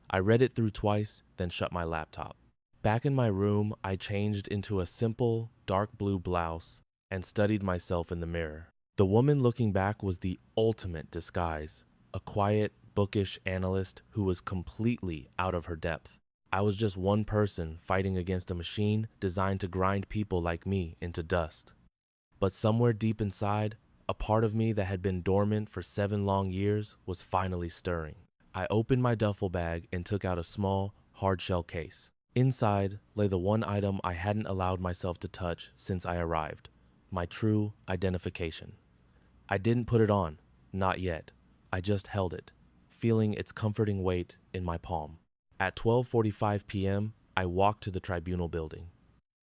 I read it through twice, then shut my laptop. Back in my room, I changed into a simple, dark blue blouse and studied myself in the mirror. The woman looking back was the ultimate disguise, a quiet, bookish analyst who was completely out of her depth. I was just one person fighting against a machine designed to grind people like me into dust. But somewhere deep inside, a part of me that had been dormant for 7 long years was finally stirring. I opened my duffel bag and took out a small, hard-shell case. Inside lay the one item I hadn't allowed myself to touch since I arrived, my true identification. I didn't put it on, not yet. I just held it, feeling its comforting weight in my palm. At 12:45 p.m., I walked to the tribunal building.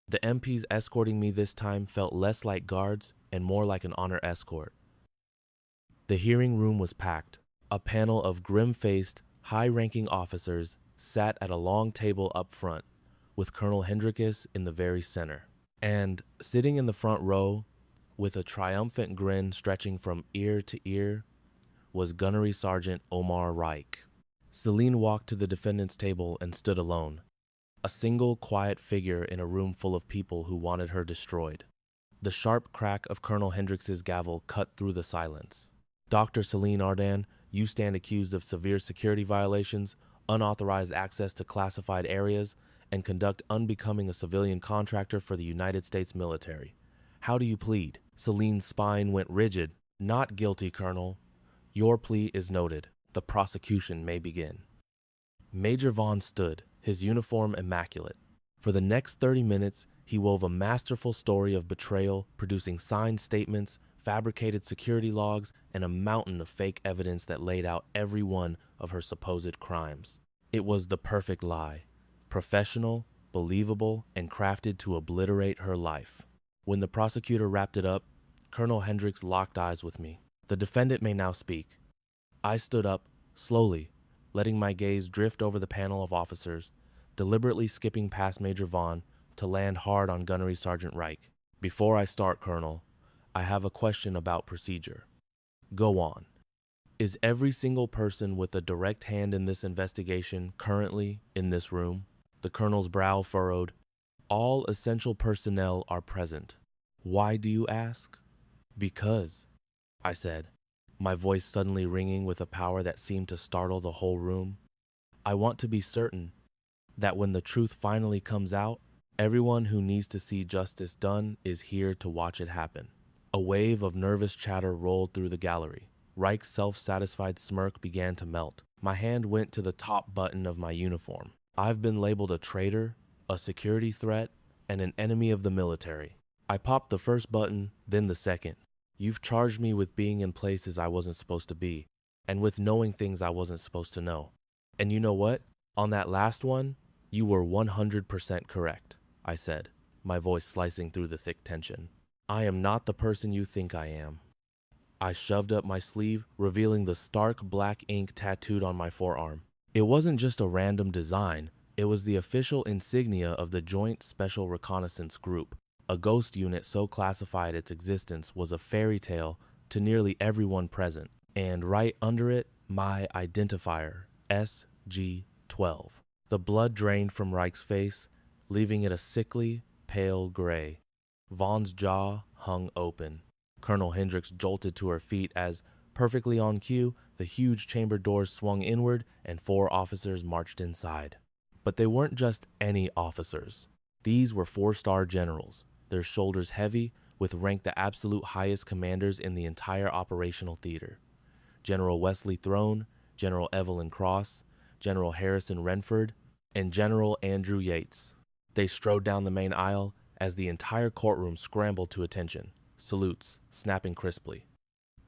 The MPs escorting me this time felt less like guards and more like an honor escort. The hearing room was packed. A panel of grim-faced, high-ranking officers sat at a long table up front, with Colonel Hendrickus in the very center. And sitting in the front row, with a triumphant grin stretching from ear to ear, was Gunnery Sergeant Omar Reich. Celine walked to the defendant's table and stood alone, a single quiet figure in a room full of people who wanted her destroyed. The sharp crack of Colonel Hendricks's gavel cut through the silence. Dr. Celine Ardan, you stand accused of severe security violations, unauthorized access to classified areas, and conduct unbecoming a civilian contractor for the United States military. How do you plead? Celine's spine went rigid. Not guilty, Colonel. Your plea is noted. The prosecution may begin. Major Vaughn stood, his uniform immaculate. For the next 30 minutes, he wove a masterful story of betrayal, producing signed statements, fabricated security logs, and a mountain of fake evidence that laid out every one of her supposed crimes. It was the perfect lie, professional, believable, and crafted to obliterate her life. When the prosecutor wrapped it up, Colonel Hendricks locked eyes with me. The defendant may now speak. I stood up, slowly, letting my gaze drift over the panel of officers, deliberately skipping past Major Vaughn to land hard on Gunnery Sergeant Reich. Before I start, Colonel, I have a question about procedure. Go on. Is every single person with a direct hand in this investigation currently in this room? The Colonel's brow furrowed. All essential personnel are present. Why do you ask? Because, I said, my voice suddenly ringing with a power that seemed to startle the whole room. I want to be certain that when the truth finally comes out, everyone who needs to see justice done is here to watch it happen. A wave of nervous chatter rolled through the gallery. Reich's self-satisfied smirk began to melt. My hand went to the top button of my uniform. I've been labeled a traitor, a security threat, and an enemy of the military. I popped the first button, then the second. You've charged me with being in places I wasn't supposed to be, and with knowing things I wasn't supposed to know. And you know what? On that last one, you were 100% correct, I said, my voice slicing through the thick tension. I am not the person you think I am. I shoved up my sleeve, revealing the stark black ink tattooed on my forearm. It wasn't just a random design, it was the official insignia of the Joint Special Reconnaissance Group, a ghost unit so classified its existence was a fairy tale to nearly everyone present. And right under it, my identifier, SG-12. The blood drained from Reich's face, leaving it a sickly, pale gray. Vaughn's jaw hung open. Colonel Hendricks jolted to her feet as, perfectly on cue, the huge chamber doors swung inward and 4 officers marched inside. But they weren't just any officers. These were 4-star generals, their shoulders heavy, with rank the absolute highest commanders in the entire operational theater. General Wesley Throne, General Evelyn Cross, General Harrison Renford, and General Andrew Yates. They strode down the main aisle as the entire courtroom scrambled to attention, salutes snapping crisply.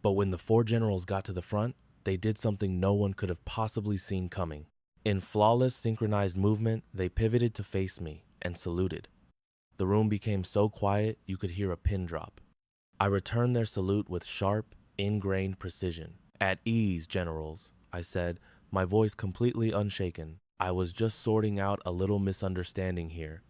But when the four generals got to the front, they did something no one could have possibly seen coming. In flawless, synchronized movement, they pivoted to face me and saluted. The room became so quiet you could hear a pin drop. I returned their salute with sharp, ingrained precision. "At ease, generals," I said, my voice completely unshaken. "I was just sorting out a little misunderstanding here."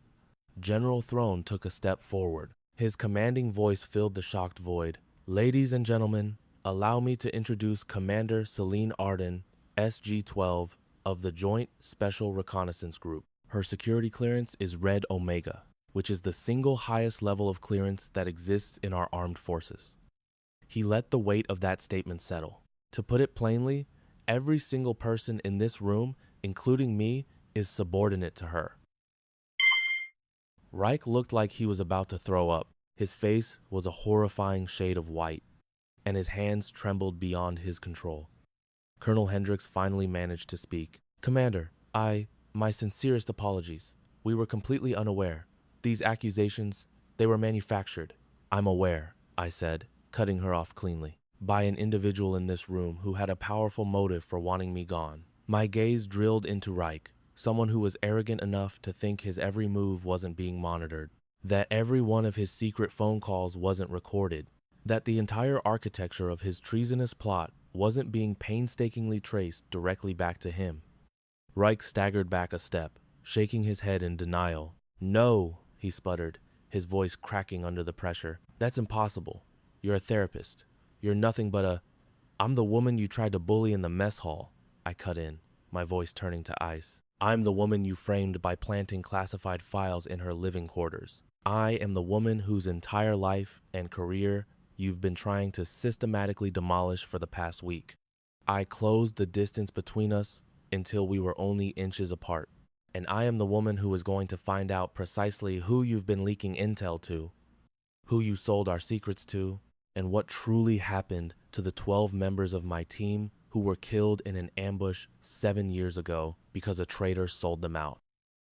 General Throne took a step forward. His commanding voice filled the shocked void. "Ladies and gentlemen, allow me to introduce Commander Celine Arden, SG-12, of the Joint Special Reconnaissance Group. Her security clearance is Red Omega, which is the single highest level of clearance that exists in our armed forces." He let the weight of that statement settle. To put it plainly, every single person in this room, including me, is subordinate to her. Reich looked like he was about to throw up. His face was a horrifying shade of white, and his hands trembled beyond his control. Colonel Hendricks finally managed to speak. "Commander, my sincerest apologies. We were completely unaware. These accusations, they were manufactured." "I'm aware," I said, cutting her off cleanly, "by an individual in this room who had a powerful motive for wanting me gone." My gaze drilled into Reich, someone who was arrogant enough to think his every move wasn't being monitored, that every one of his secret phone calls wasn't recorded, that the entire architecture of his treasonous plot wasn't being painstakingly traced directly back to him. Reich staggered back a step, shaking his head in denial. "No," he sputtered, his voice cracking under the pressure. "That's impossible. You're a therapist. You're nothing but a—" "I'm the woman you tried to bully in the mess hall," I cut in, my voice turning to ice. "I'm the woman you framed by planting classified files in her living quarters. I am the woman whose entire life and career you've been trying to systematically demolish for the past week. I closed the distance between us until we were only inches apart. And I am the woman who is going to find out precisely who you've been leaking intel to, who you sold our secrets to, and what truly happened to the 12 members of my team who were killed in an ambush 7 years ago because a traitor sold them out."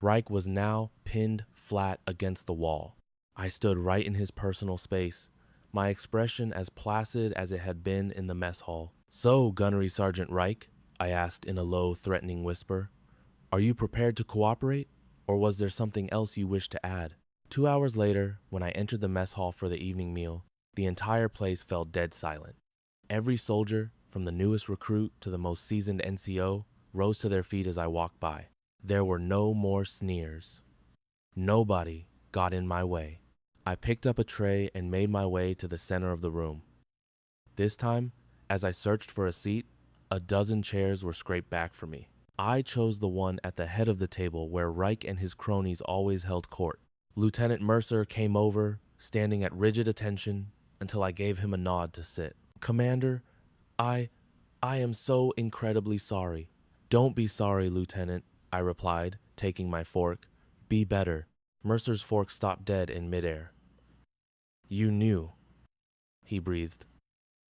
Reich was now pinned flat against the wall. I stood right in his personal space, my expression as placid as it had been in the mess hall. "So, Gunnery Sergeant Reich," I asked in a low, threatening whisper, "are you prepared to cooperate, or was there something else you wish to add?" 2 hours later, when I entered the mess hall for the evening meal, the entire place fell dead silent. Every soldier, from the newest recruit to the most seasoned NCO, rose to their feet as I walked by. There were no more sneers. Nobody got in my way. I picked up a tray and made my way to the center of the room. This time, as I searched for a seat, a dozen chairs were scraped back for me. I chose the one at the head of the table where Reich and his cronies always held court. Lieutenant Mercer came over, standing at rigid attention, until I gave him a nod to sit. "Commander, I am so incredibly sorry." "Don't be sorry, Lieutenant," I replied, taking my fork. "Be better." Mercer's fork stopped dead in midair. "You knew," he breathed,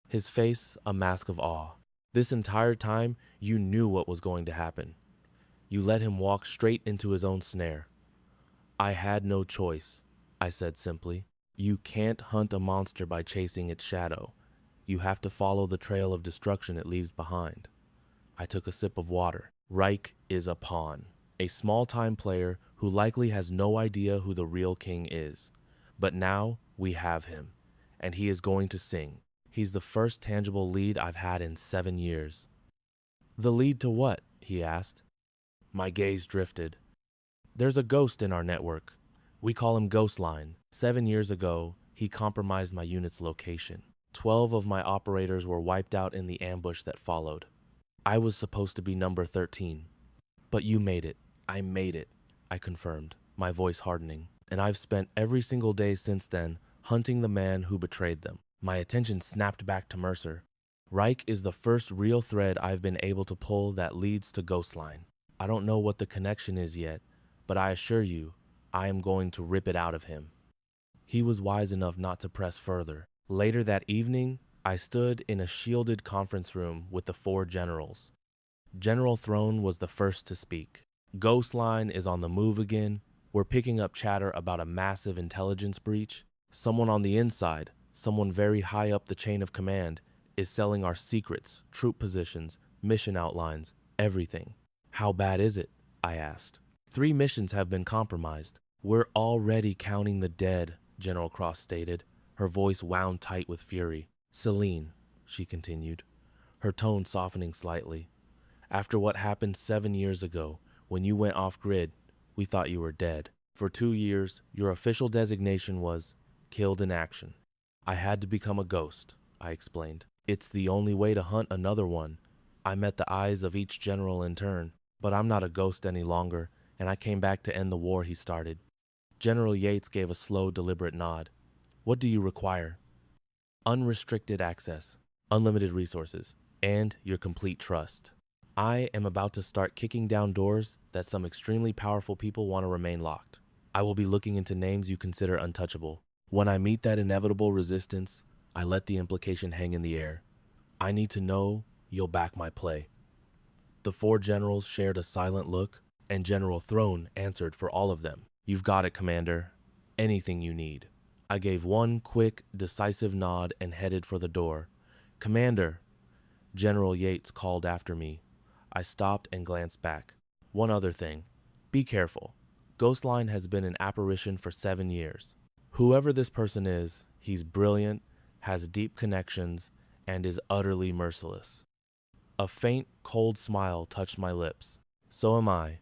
his face a mask of awe. "This entire time, you knew what was going to happen. You let him walk straight into his own snare." "I had no choice," I said simply. "You can't hunt a monster by chasing its shadow. You have to follow the trail of destruction it leaves behind." I took a sip of water. Reich is a pawn, a small-time player who likely has no idea who the real king is. But now we have him, and he is going to sing. He's the first tangible lead I've had in 7 years. "The lead to what?" he asked. My gaze drifted. "There's a ghost in our network. We call him Ghostline. 7 years ago, he compromised my unit's location. 12 of my operators were wiped out in the ambush that followed. I was supposed to be number 13. But you made it. I made it," I confirmed, my voice hardening. "And I've spent every single day since then hunting the man who betrayed them." My attention snapped back to Mercer. "Reich is the first real thread I've been able to pull that leads to Ghostline. I don't know what the connection is yet, but I assure you, I am going to rip it out of him." He was wise enough not to press further. Later that evening, I stood in a shielded conference room with the 4 generals. General Throne was the first to speak. "Ghostline is on the move again. We're picking up chatter about a massive intelligence breach. Someone on the inside, someone very high up the chain of command, is selling our secrets, troop positions, mission outlines, everything. How bad is it? I asked. 3 missions have been compromised. We're already counting the dead, General Cross stated, her voice wound tight with fury. Celine, she continued, her tone softening slightly. After what happened 7 years ago, when you went off-grid, we thought you were dead. For 2 years, your official designation was killed in action. I had to become a ghost, I explained. It's the only way to hunt another one. I met the eyes of each general in turn, but I'm not a ghost any longer, and I came back to end the war he started. General Yates gave a slow, deliberate nod. What do you require? Unrestricted access, unlimited resources, and your complete trust. I am about to start kicking down doors that some extremely powerful people want to remain locked. I will be looking into names you consider untouchable. When I meet that inevitable resistance, I let the implication hang in the air. I need to know you'll back my play. The 4 generals shared a silent look, and General Throne answered for all of them. You've got it, Commander. Anything you need. I gave one quick, decisive nod and headed for the door. Commander, General Yates called after me. I stopped and glanced back. One other thing. Be careful. Ghostline has been an apparition for 7 years. Whoever this person is, he's brilliant, has deep connections, and is utterly merciless. A faint, cold smile touched my lips. So am I.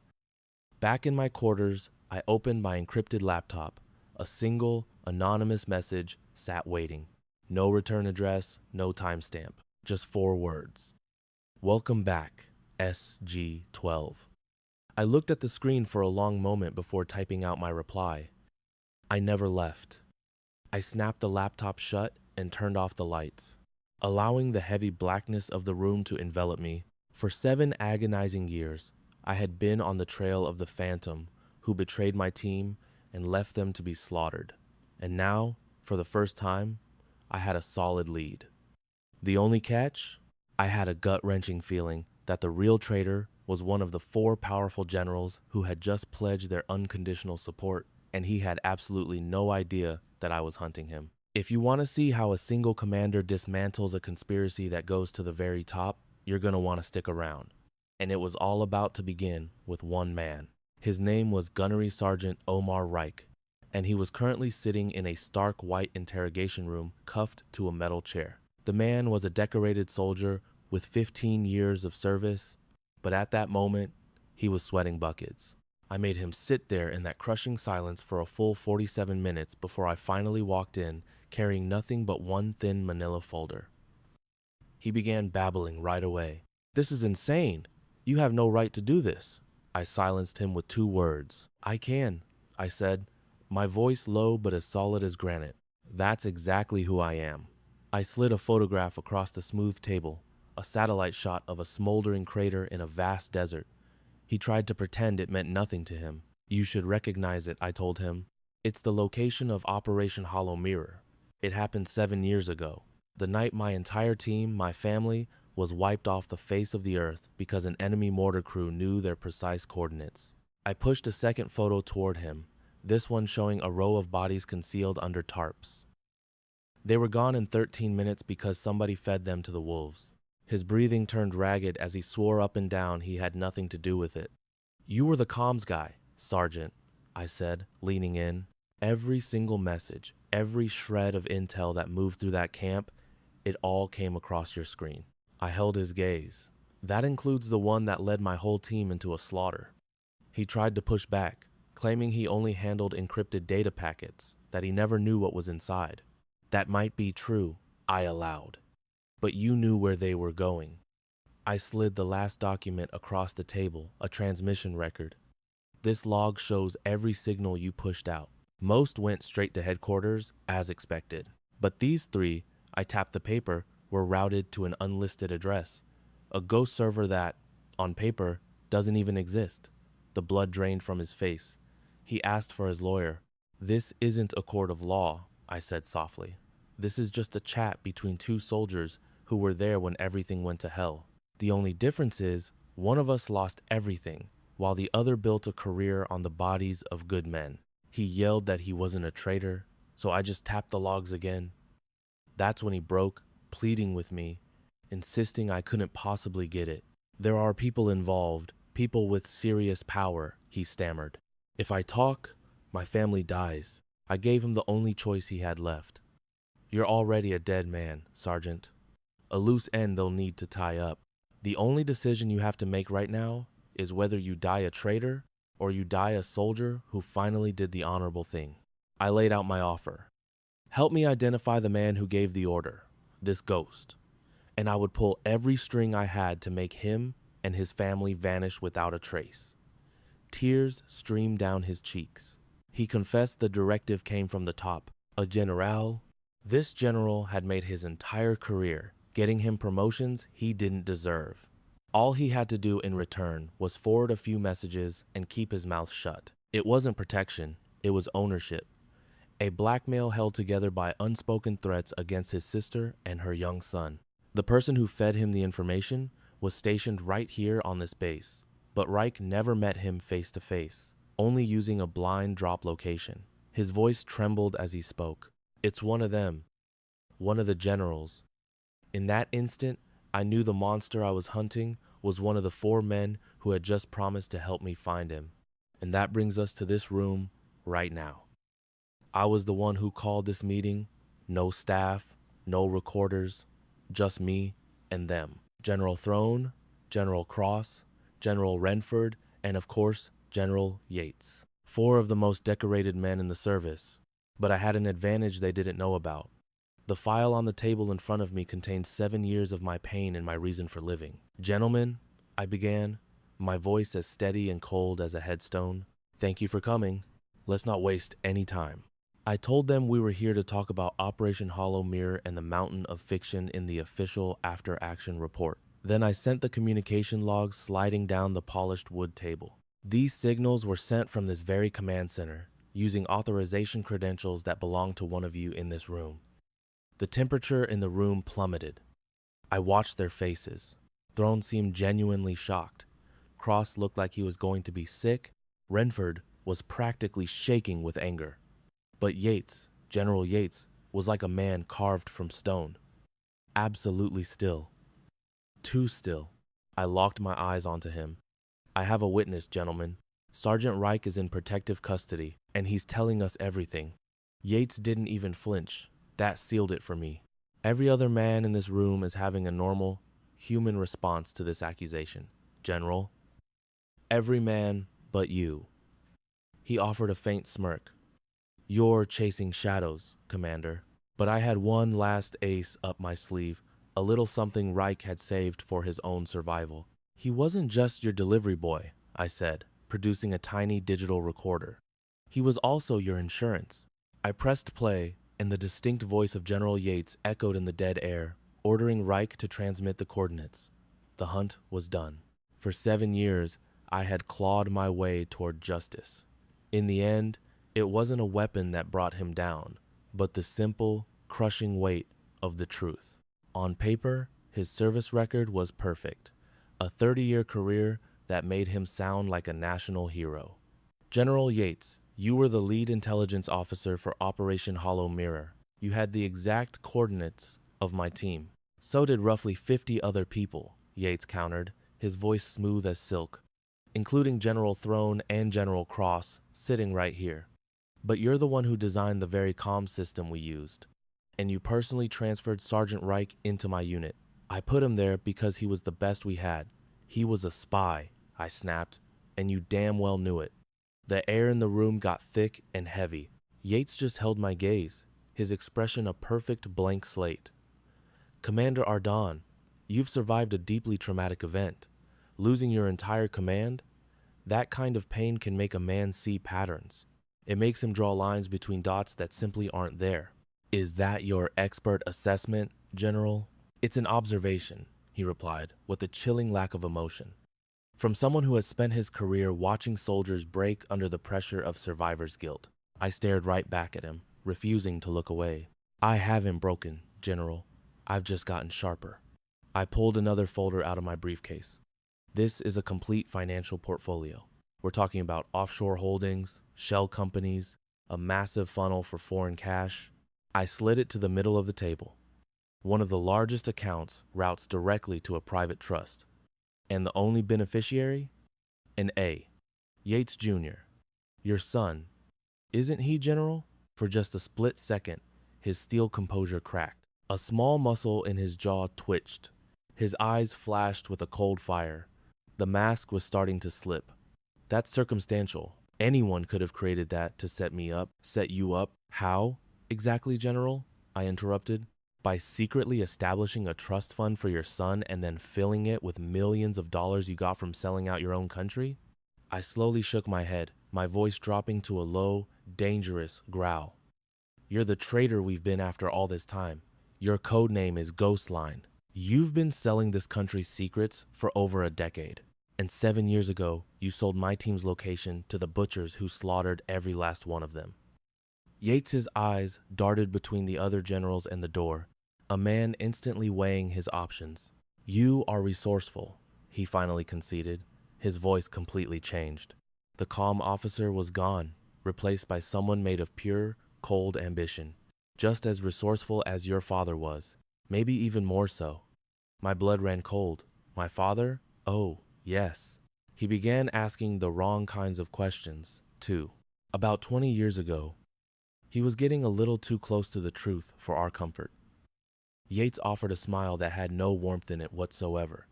Back in my quarters, I opened my encrypted laptop. A single, anonymous message sat waiting. No return address, no timestamp. Just 4 words. Welcome back, SG-12. I looked at the screen for a long moment before typing out my reply. I never left. I snapped the laptop shut and turned off the lights, allowing the heavy blackness of the room to envelop me. For 7 agonizing years, I had been on the trail of the Phantom who betrayed my team and left them to be slaughtered. And now, for the first time, I had a solid lead. The only catch? I had a gut-wrenching feeling that the real traitor was one of the 4 powerful generals who had just pledged their unconditional support, and he had absolutely no idea that I was hunting him. If you want to see how a single commander dismantles a conspiracy that goes to the very top, you're going to want to stick around. And it was all about to begin with one man. His name was Gunnery Sergeant Omar Reich, and he was currently sitting in a stark white interrogation room cuffed to a metal chair. The man was a decorated soldier with 15 years of service, but at that moment, he was sweating buckets. I made him sit there in that crushing silence for a full 47 minutes before I finally walked in, carrying nothing but one thin manila folder. He began babbling right away. "This is insane. You have no right to do this." I silenced him with 2 words. "I can," I said, my voice low but as solid as granite. "That's exactly who I am." I slid a photograph across the smooth table, a satellite shot of a smoldering crater in a vast desert. He tried to pretend it meant nothing to him. "You should recognize it," I told him. "It's the location of Operation Hollow Mirror. It happened 7 years ago, the night my entire team, my family, was wiped off the face of the earth because an enemy mortar crew knew their precise coordinates." I pushed a second photo toward him, this one showing a row of bodies concealed under tarps. They were gone in 13 minutes because somebody fed them to the wolves. His breathing turned ragged as he swore up and down he had nothing to do with it. "You were the comms guy, Sergeant," I said, leaning in. "Every single message, every shred of intel that moved through that camp, it all came across your screen." I held his gaze. "That includes the one that led my whole team into a slaughter." He tried to push back, claiming he only handled encrypted data packets, that he never knew what was inside. "That might be true," I allowed, "but you knew where they were going." I slid the last document across the table, a transmission record. "This log shows every signal you pushed out. Most went straight to headquarters, as expected. But these 3, I tapped the paper, were routed to an unlisted address, a ghost server that, on paper, doesn't even exist." The blood drained from his face. He asked for his lawyer. "This isn't a court of law," I said softly. "This is just a chat between 2 soldiers who were there when everything went to hell. The only difference is, one of us lost everything, while the other built a career on the bodies of good men." He yelled that he wasn't a traitor, so I just tapped the logs again. That's when he broke, pleading with me, insisting I couldn't possibly get it. There are people involved, people with serious power, he stammered. If I talk, my family dies. I gave him the only choice he had left. You're already a dead man, Sergeant. A loose end they'll need to tie up. The only decision you have to make right now is whether you die a traitor or you die a soldier who finally did the honorable thing. I laid out my offer. Help me identify the man who gave the order, this ghost, and I would pull every string I had to make him and his family vanish without a trace. Tears streamed down his cheeks. He confessed the directive came from the top, a general. This general had made his entire career, getting him promotions he didn't deserve. All he had to do in return was forward a few messages and keep his mouth shut. It wasn't protection, it was ownership. A blackmail held together by unspoken threats against his sister and her young son. The person who fed him the information was stationed right here on this base, but Reich never met him face to face, only using a blind drop location. His voice trembled as he spoke. It's one of them, one of the generals. In that instant, I knew the monster I was hunting was one of the 4 men who had just promised to help me find him. And that brings us to this room right now. I was the one who called this meeting. No staff, no recorders, just me and them. General Throne, General Cross, General Renford, and of course, General Yates. 4 of the most decorated men in the service. But I had an advantage they didn't know about. The file on the table in front of me contained 7 years of my pain and my reason for living. Gentlemen, I began, my voice as steady and cold as a headstone. Thank you for coming. Let's not waste any time. I told them we were here to talk about Operation Hollow Mirror and the mountain of fiction in the official after-action report. Then I sent the communication logs sliding down the polished wood table. These signals were sent from this very command center, using authorization credentials that belong to one of you in this room. The temperature in the room plummeted. I watched their faces. Throne seemed genuinely shocked. Cross looked like he was going to be sick. Renford was practically shaking with anger. But Yates, General Yates, was like a man carved from stone. Absolutely still. Too still. I locked my eyes onto him. I have a witness, gentlemen. Sergeant Reich is in protective custody, and he's telling us everything. Yates didn't even flinch. That sealed it for me. Every other man in this room is having a normal, human response to this accusation, General. Every man but you. He offered a faint smirk. You're chasing shadows, Commander. But I had one last ace up my sleeve, a little something Reich had saved for his own survival. He wasn't just your delivery boy, I said, producing a tiny digital recorder. He was also your insurance. I pressed play, and the distinct voice of General Yates echoed in the dead air, ordering Reich to transmit the coordinates. The hunt was done. For 7 years, I had clawed my way toward justice. In the end, it wasn't a weapon that brought him down, but the simple, crushing weight of the truth. On paper, his service record was perfect. A 30-year career that made him sound like a national hero. General Yates, you were the lead intelligence officer for Operation Hollow Mirror. You had the exact coordinates of my team. So did roughly 50 other people, Yates countered, his voice smooth as silk, including General Throne and General Cross, sitting right here. But you're the one who designed the very comm system we used, and you personally transferred Sergeant Reich into my unit. I put him there because he was the best we had. He was a spy, I snapped, and you damn well knew it. The air in the room got thick and heavy. Yates just held my gaze, his expression a perfect blank slate. Commander Ardon, you've survived a deeply traumatic event. Losing your entire command? That kind of pain can make a man see patterns. It makes him draw lines between dots that simply aren't there. Is that your expert assessment, General? It's an observation, he replied, with a chilling lack of emotion. From someone who has spent his career watching soldiers break under the pressure of survivor's guilt. I stared right back at him, refusing to look away. I haven't broken, General. I've just gotten sharper. I pulled another folder out of my briefcase. This is a complete financial portfolio. We're talking about offshore holdings, shell companies, a massive funnel for foreign cash. I slid it to the middle of the table. One of the largest accounts routes directly to a private trust. And the only beneficiary? An A. Yates Jr., your son. Isn't he, General? For just a split second, his steel composure cracked. A small muscle in his jaw twitched. His eyes flashed with a cold fire. The mask was starting to slip. That's circumstantial. Anyone could have created that to set me up, set you up. How exactly, General? I interrupted. By secretly establishing a trust fund for your son and then filling it with millions of dollars you got from selling out your own country? I slowly shook my head, my voice dropping to a low, dangerous growl. You're the traitor we've been after all this time. Your code name is Ghostline. You've been selling this country's secrets for over a decade. And 7 years ago, you sold my team's location to the butchers who slaughtered every last one of them. Yates's eyes darted between the other generals and the door, a man instantly weighing his options. You are resourceful, he finally conceded. His voice completely changed. The calm officer was gone, replaced by someone made of pure, cold ambition. Just as resourceful as your father was, maybe even more so. My blood ran cold. My father? Oh, yes. He began asking the wrong kinds of questions, too. About 20 years ago, he was getting a little too close to the truth for our comfort. Yates offered a smile that had no warmth in it whatsoever.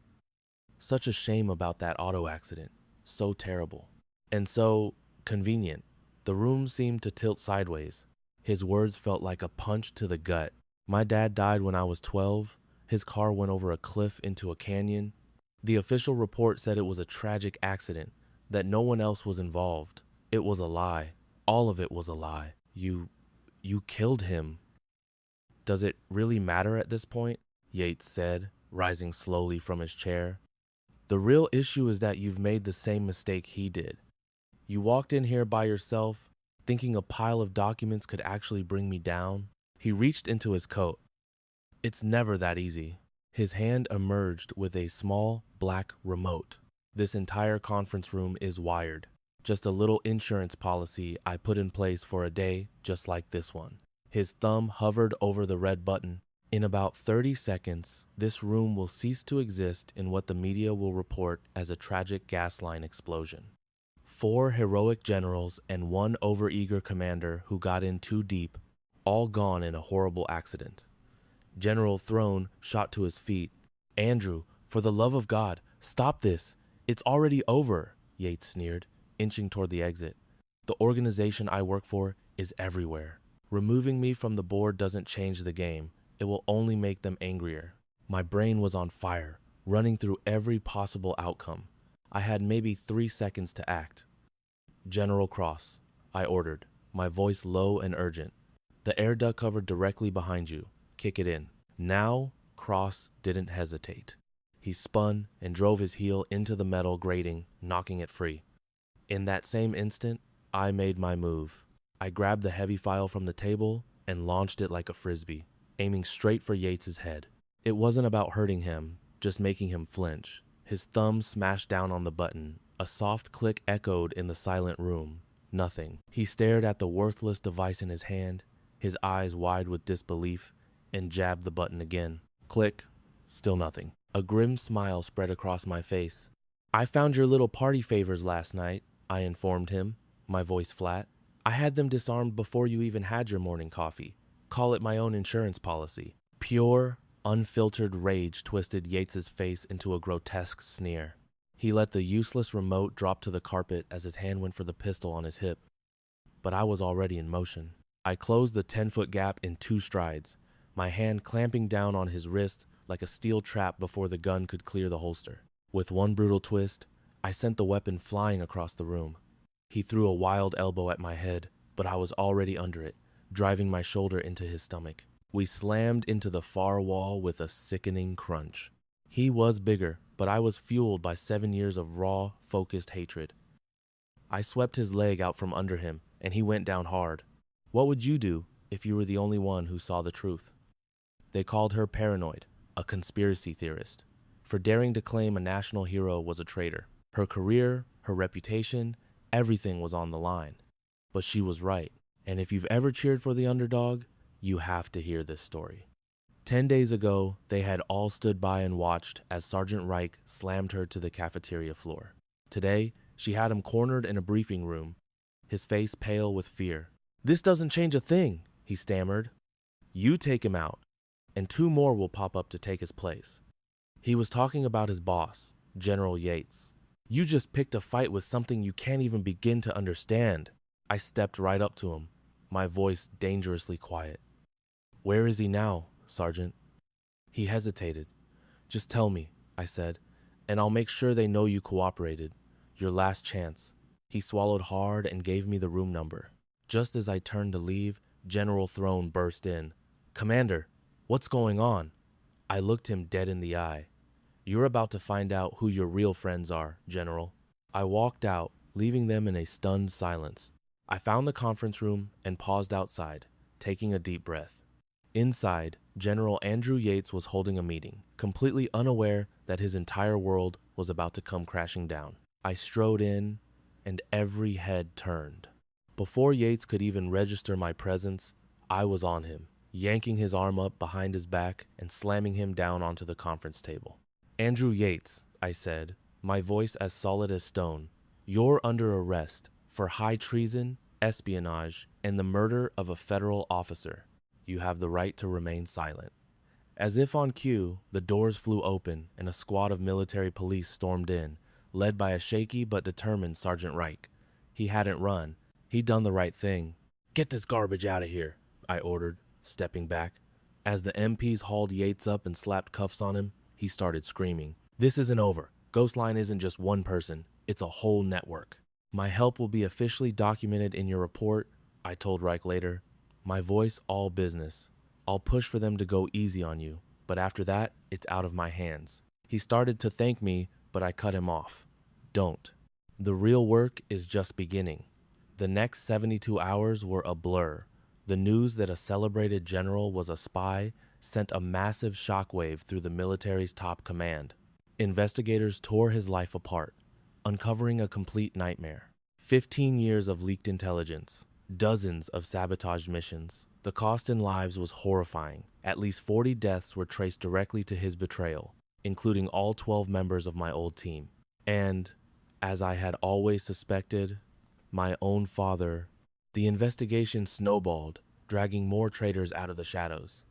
Such a shame about that auto accident. So terrible. And so convenient. The room seemed to tilt sideways. His words felt like a punch to the gut. My dad died when I was 12. His car went over a cliff into a canyon. The official report said it was a tragic accident, that no one else was involved. It was a lie. All of it was a lie. You killed him. Does it really matter at this point? Yates said, rising slowly from his chair. The real issue is that you've made the same mistake he did. You walked in here by yourself, thinking a pile of documents could actually bring me down. He reached into his coat. It's never that easy. His hand emerged with a small black remote. This entire conference room is wired. Just a little insurance policy I put in place for a day just like this one. His thumb hovered over the red button. In about 30 seconds, this room will cease to exist in what the media will report as a tragic gas line explosion. 4 heroic generals and 1 overeager commander who got in too deep, all gone in a horrible accident. General Throne shot to his feet. Andrew, for the love of God, stop this. It's already over, Yates sneered, inching toward the exit. The organization I work for is everywhere. Removing me from the board doesn't change the game. It will only make them angrier. My brain was on fire, running through every possible outcome. I had maybe 3 seconds to act. General Cross, I ordered, my voice low and urgent. The air duct cover directly behind you. Kick it in. Now, Cross didn't hesitate. He spun and drove his heel into the metal grating, knocking it free. In that same instant, I made my move. I grabbed the heavy file from the table and launched it like a frisbee, aiming straight for Yates's head. It wasn't about hurting him, just making him flinch. His thumb smashed down on the button. A soft click echoed in the silent room. Nothing. He stared at the worthless device in his hand, his eyes wide with disbelief, and jabbed the button again. Click. Still nothing. A grim smile spread across my face. I found your little party favors last night, I informed him, my voice flat. I had them disarmed before you even had your morning coffee. Call it my own insurance policy. Pure, unfiltered rage twisted Yates's face into a grotesque sneer. He let the useless remote drop to the carpet as his hand went for the pistol on his hip. But I was already in motion. I closed the 10-foot gap in 2 strides, my hand clamping down on his wrist like a steel trap before the gun could clear the holster. With one brutal twist, I sent the weapon flying across the room. He threw a wild elbow at my head, but I was already under it, driving my shoulder into his stomach. We slammed into the far wall with a sickening crunch. He was bigger, but I was fueled by 7 years of raw, focused hatred. I swept his leg out from under him, and he went down hard. What would you do if you were the only one who saw the truth? They called her paranoid, a conspiracy theorist, for daring to claim a national hero was a traitor. Her career, her reputation, everything was on the line. But she was right, and if you've ever cheered for the underdog, you have to hear this story. 10 days ago, they had all stood by and watched as Sergeant Reich slammed her to the cafeteria floor. Today, she had him cornered in a briefing room, his face pale with fear. "This doesn't change a thing," he stammered. "You take him out, and 2 more will pop up to take his place." He was talking about his boss, General Yates. "You just picked a fight with something you can't even begin to understand." I stepped right up to him, my voice dangerously quiet. "Where is he now, Sergeant?" He hesitated. "Just tell me," I said, "and I'll make sure they know you cooperated. Your last chance." He swallowed hard and gave me the room number. Just as I turned to leave, General Throne burst in. "Commander, what's going on?" I looked him dead in the eye. "You're about to find out who your real friends are, General." I walked out, leaving them in a stunned silence. I found the conference room and paused outside, taking a deep breath. Inside, General Andrew Yates was holding a meeting, completely unaware that his entire world was about to come crashing down. I strode in, and every head turned. Before Yates could even register my presence, I was on him, yanking his arm up behind his back and slamming him down onto the conference table. "Andrew Yates," I said, my voice as solid as stone, "you're under arrest for high treason, espionage, and the murder of a federal officer. You have the right to remain silent." As if on cue, the doors flew open and a squad of military police stormed in, led by a shaky but determined Sergeant Reich. He hadn't run. He'd done the right thing. "Get this garbage out of here," I ordered, stepping back. As the MPs hauled Yates up and slapped cuffs on him, he started screaming. "This isn't over. Ghostline isn't just one person. It's a whole network. My help will be officially documented in your report," I told Reich later. "My voice all business. I'll push for them to go easy on you, but after that, it's out of my hands." He started to thank me, but I cut him off. "Don't. The real work is just beginning." The next 72 hours were a blur. The news that a celebrated general was a spy sent a massive shockwave through the military's top command. Investigators tore his life apart, uncovering a complete nightmare. 15 years of leaked intelligence, dozens of sabotage missions. The cost in lives was horrifying. At least 40 deaths were traced directly to his betrayal, including all 12 members of my old team. And, as I had always suspected, my own father. The investigation snowballed, dragging more traitors out of the shadows.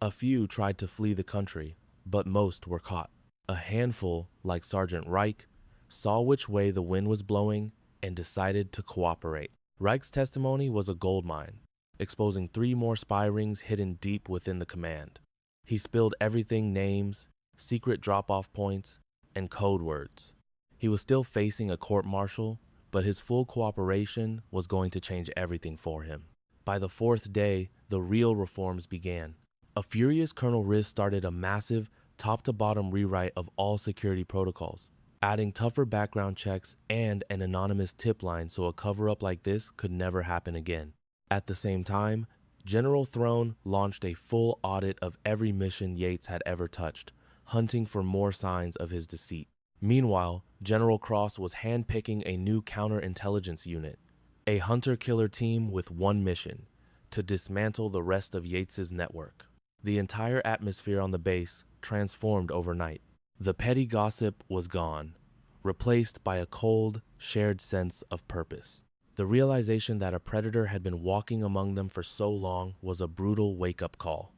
A few tried to flee the country, but most were caught. A handful, like Sergeant Reich, saw which way the wind was blowing and decided to cooperate. Reich's testimony was a goldmine, exposing 3 more spy rings hidden deep within the command. He spilled everything: names, secret drop-off points, and code words. He was still facing a court-martial, but his full cooperation was going to change everything for him. By the 4th day, the real reforms began. A furious Colonel Riss started a massive, top-to-bottom rewrite of all security protocols, adding tougher background checks and an anonymous tip line so a cover-up like this could never happen again. At the same time, General Throne launched a full audit of every mission Yates had ever touched, hunting for more signs of his deceit. Meanwhile, General Cross was handpicking a new counterintelligence unit, a hunter-killer team with one mission: to dismantle the rest of Yates's network. The entire atmosphere on the base transformed overnight. The petty gossip was gone, replaced by a cold, shared sense of purpose. The realization that a predator had been walking among them for so long was a brutal wake-up call.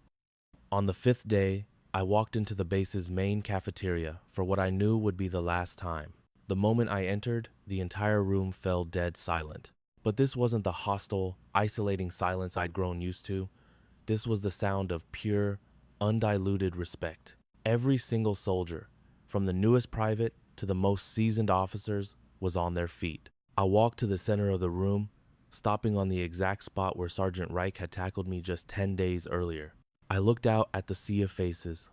On the 5th day, I walked into the base's main cafeteria for what I knew would be the last time. The moment I entered, the entire room fell dead silent. But this wasn't the hostile, isolating silence I'd grown used to. This was the sound of pure, undiluted respect. Every single soldier, from the newest private to the most seasoned officers, was on their feet. I walked to the center of the room, stopping on the exact spot where Sergeant Reich had tackled me just 10 days earlier. I looked out at the sea of faces,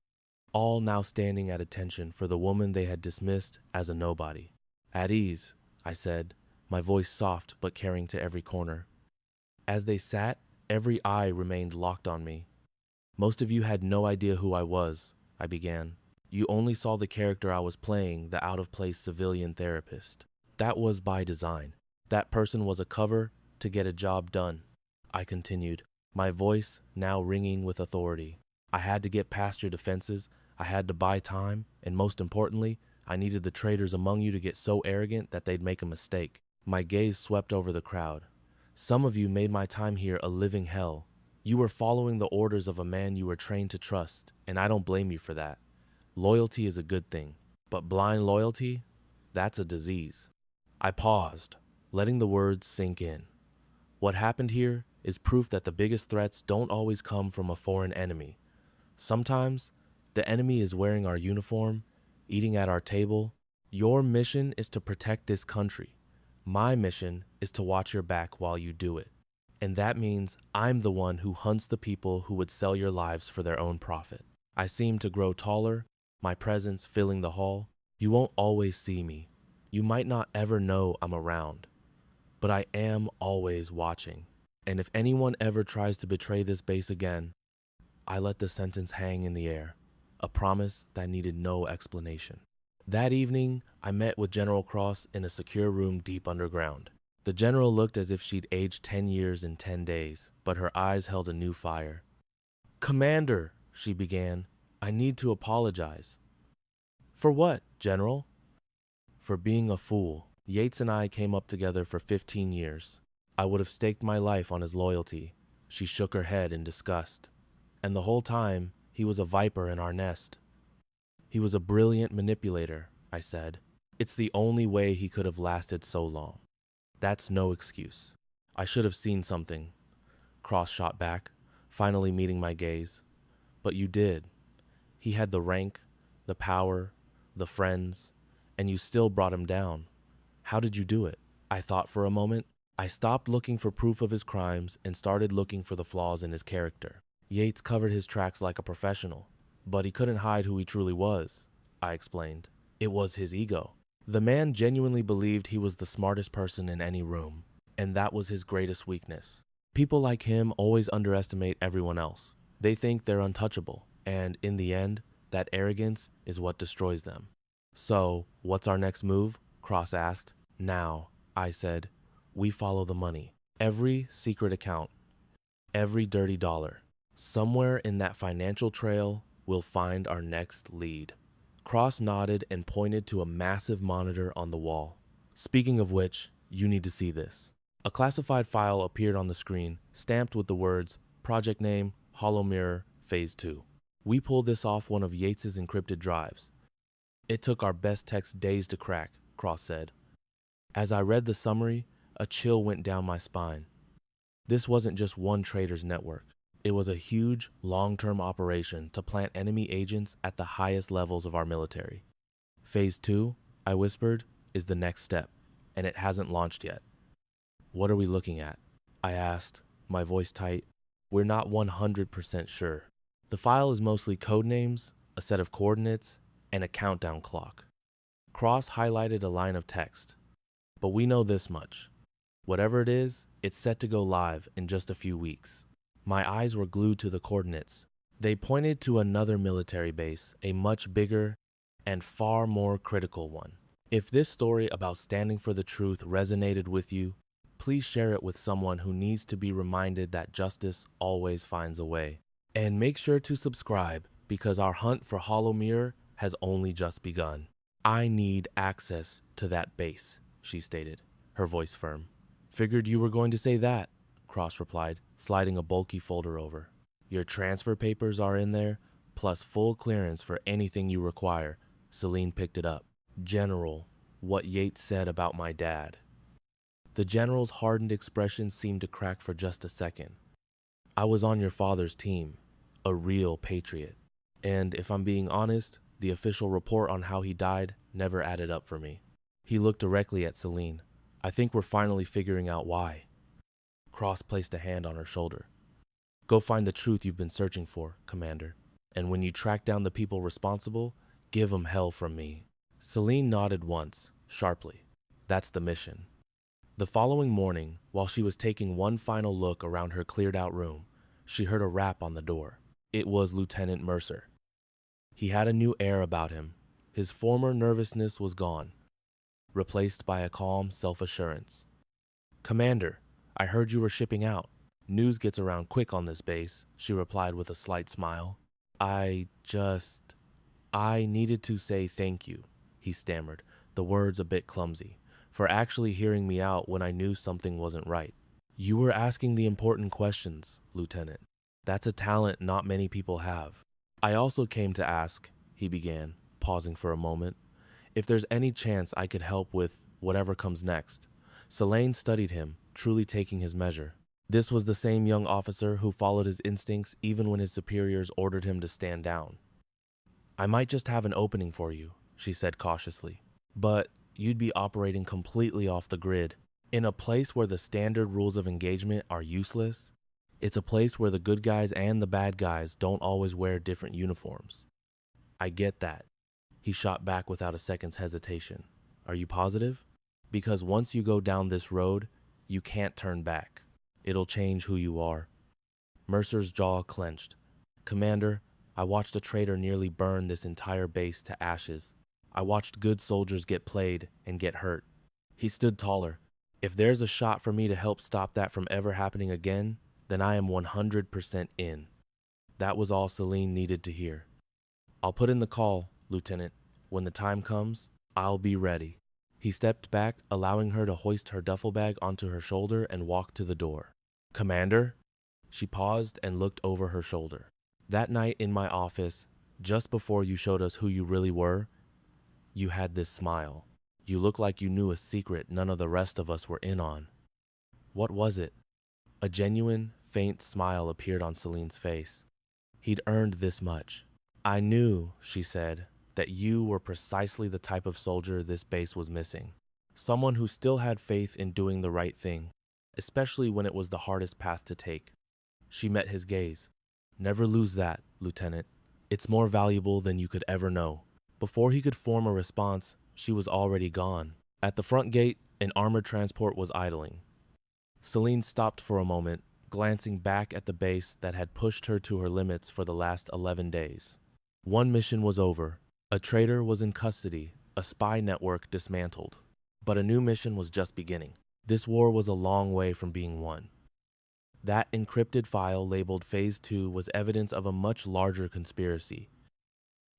all now standing at attention for the woman they had dismissed as a nobody. "At ease," I said, my voice soft but carrying to every corner. As they sat, every eye remained locked on me. "Most of you had no idea who I was," I began. "You only saw the character I was playing, the out-of-place civilian therapist. That was by design. That person was a cover to get a job done," I continued, my voice now ringing with authority. I had to get past your defenses, I had to buy time, and most importantly, I needed the traitors among you to get so arrogant that they'd make a mistake. My gaze swept over the crowd. Some of you made my time here a living hell. You were following the orders of a man you were trained to trust, and I don't blame you for that. Loyalty is a good thing, but blind loyalty, that's a disease. I paused, letting the words sink in. What happened here is proof that the biggest threats don't always come from a foreign enemy. Sometimes, the enemy is wearing our uniform, eating at our table. Your mission is to protect this country. My mission is to watch your back while you do it. And that means I'm the one who hunts the people who would sell your lives for their own profit. I seem to grow taller, my presence filling the hall. You won't always see me. You might not ever know I'm around. But I am always watching. And if anyone ever tries to betray this base again, I let the sentence hang in the air, a promise that needed no explanation. That evening, I met with General Cross in a secure room deep underground. The general looked as if she'd aged 10 years in 10 days, but her eyes held a new fire. "Commander," she began, "I need to apologize." "For what, General?" "For being a fool. Yates and I came up together for 15 years. I would have staked my life on his loyalty." She shook her head in disgust. "And the whole time, he was a viper in our nest." "He was a brilliant manipulator," I said. "It's the only way he could have lasted so long." "That's no excuse." "I should have seen something," Cross shot back, finally meeting my gaze. "But you did. He had the rank, the power, the friends, and you still brought him down. How did you do it?" I thought for a moment. I stopped looking for proof of his crimes and started looking for the flaws in his character. Yates covered his tracks like a professional, but he couldn't hide who he truly was, I explained. It was his ego. The man genuinely believed he was the smartest person in any room, and that was his greatest weakness. People like him always underestimate everyone else. They think they're untouchable, and in the end, that arrogance is what destroys them. "So, what's our next move?" Cross asked. "Now," I said, "we follow the money. Every secret account, every dirty dollar. Somewhere in that financial trail, we'll find our next lead." Cross nodded and pointed to a massive monitor on the wall. "Speaking of which, you need to see this." A classified file appeared on the screen, stamped with the words, "Project name, Hollow Mirror, Phase 2. We pulled this off one of Yates's encrypted drives. It took our best techs days to crack," Cross said. As I read the summary, a chill went down my spine. This wasn't just one traitor's network. It was a huge, long-term operation to plant enemy agents at the highest levels of our military. "Phase 2, I whispered, "is the next step, and it hasn't launched yet." "What are we looking at?" I asked, my voice tight. "We're not 100% sure. The file is mostly code names, a set of coordinates, and a countdown clock." Cross highlighted a line of text. "But we know this much. Whatever it is, it's set to go live in just a few weeks." My eyes were glued to the coordinates. They pointed to another military base, a much bigger and far more critical one. If this story about standing for the truth resonated with you, please share it with someone who needs to be reminded that justice always finds a way. And make sure to subscribe, because our hunt for Hollow Mirror has only just begun. "I need access to that base," she stated, her voice firm. "Figured you were going to say that," Cross replied, sliding a bulky folder over. "Your transfer papers are in there, plus full clearance for anything you require." Celine picked it up. "General, what Yates said about my dad." The general's hardened expression seemed to crack for just a second. "I was on your father's team, a real patriot. And if I'm being honest, the official report on how he died never added up for me." He looked directly at Celine. "I think we're finally figuring out why." Cross placed a hand on her shoulder. "Go find the truth you've been searching for, Commander. And when you track down the people responsible, give them hell from me." Celine nodded once, sharply. "That's the mission." The following morning, while she was taking one final look around her cleared-out room, she heard a rap on the door. It was Lieutenant Mercer. He had a new air about him. His former nervousness was gone, replaced by a calm self-assurance. "Commander, I heard you were shipping out. News gets around quick on this base," she replied with a slight smile. I needed to say thank you, he stammered, the words a bit clumsy, for actually hearing me out when I knew something wasn't right. You were asking the important questions, Lieutenant. That's a talent not many people have. I also came to ask, he began, pausing for a moment, if there's any chance I could help with whatever comes next. Selene studied him, truly taking his measure. This was the same young officer who followed his instincts even when his superiors ordered him to stand down. I might just have an opening for you, she said cautiously, but you'd be operating completely off the grid. In a place where the standard rules of engagement are useless, it's a place where the good guys and the bad guys don't always wear different uniforms. I get that. He shot back without a second's hesitation. Are you positive? Because once you go down this road, you can't turn back. It'll change who you are. Mercer's jaw clenched. Commander, I watched a traitor nearly burn this entire base to ashes. I watched good soldiers get played and get hurt. He stood taller. If there's a shot for me to help stop that from ever happening again, then I am 100% in. That was all Selene needed to hear. I'll put in the call, Lieutenant. When the time comes, I'll be ready. He stepped back, allowing her to hoist her duffel bag onto her shoulder and walk to the door. Commander? She paused and looked over her shoulder. That night in my office, just before you showed us who you really were, you had this smile. You looked like you knew a secret none of the rest of us were in on. What was it? A genuine, faint smile appeared on Selene's face. He'd earned this much. I knew, she said, that you were precisely the type of soldier this base was missing. Someone who still had faith in doing the right thing, especially when it was the hardest path to take. She met his gaze. Never lose that, Lieutenant. It's more valuable than you could ever know. Before he could form a response, she was already gone. At the front gate, an armored transport was idling. Selene stopped for a moment, glancing back at the base that had pushed her to her limits for the last 11 days. One mission was over. A traitor was in custody, a spy network dismantled. But a new mission was just beginning. This war was a long way from being won. That encrypted file labeled Phase 2 was evidence of a much larger conspiracy.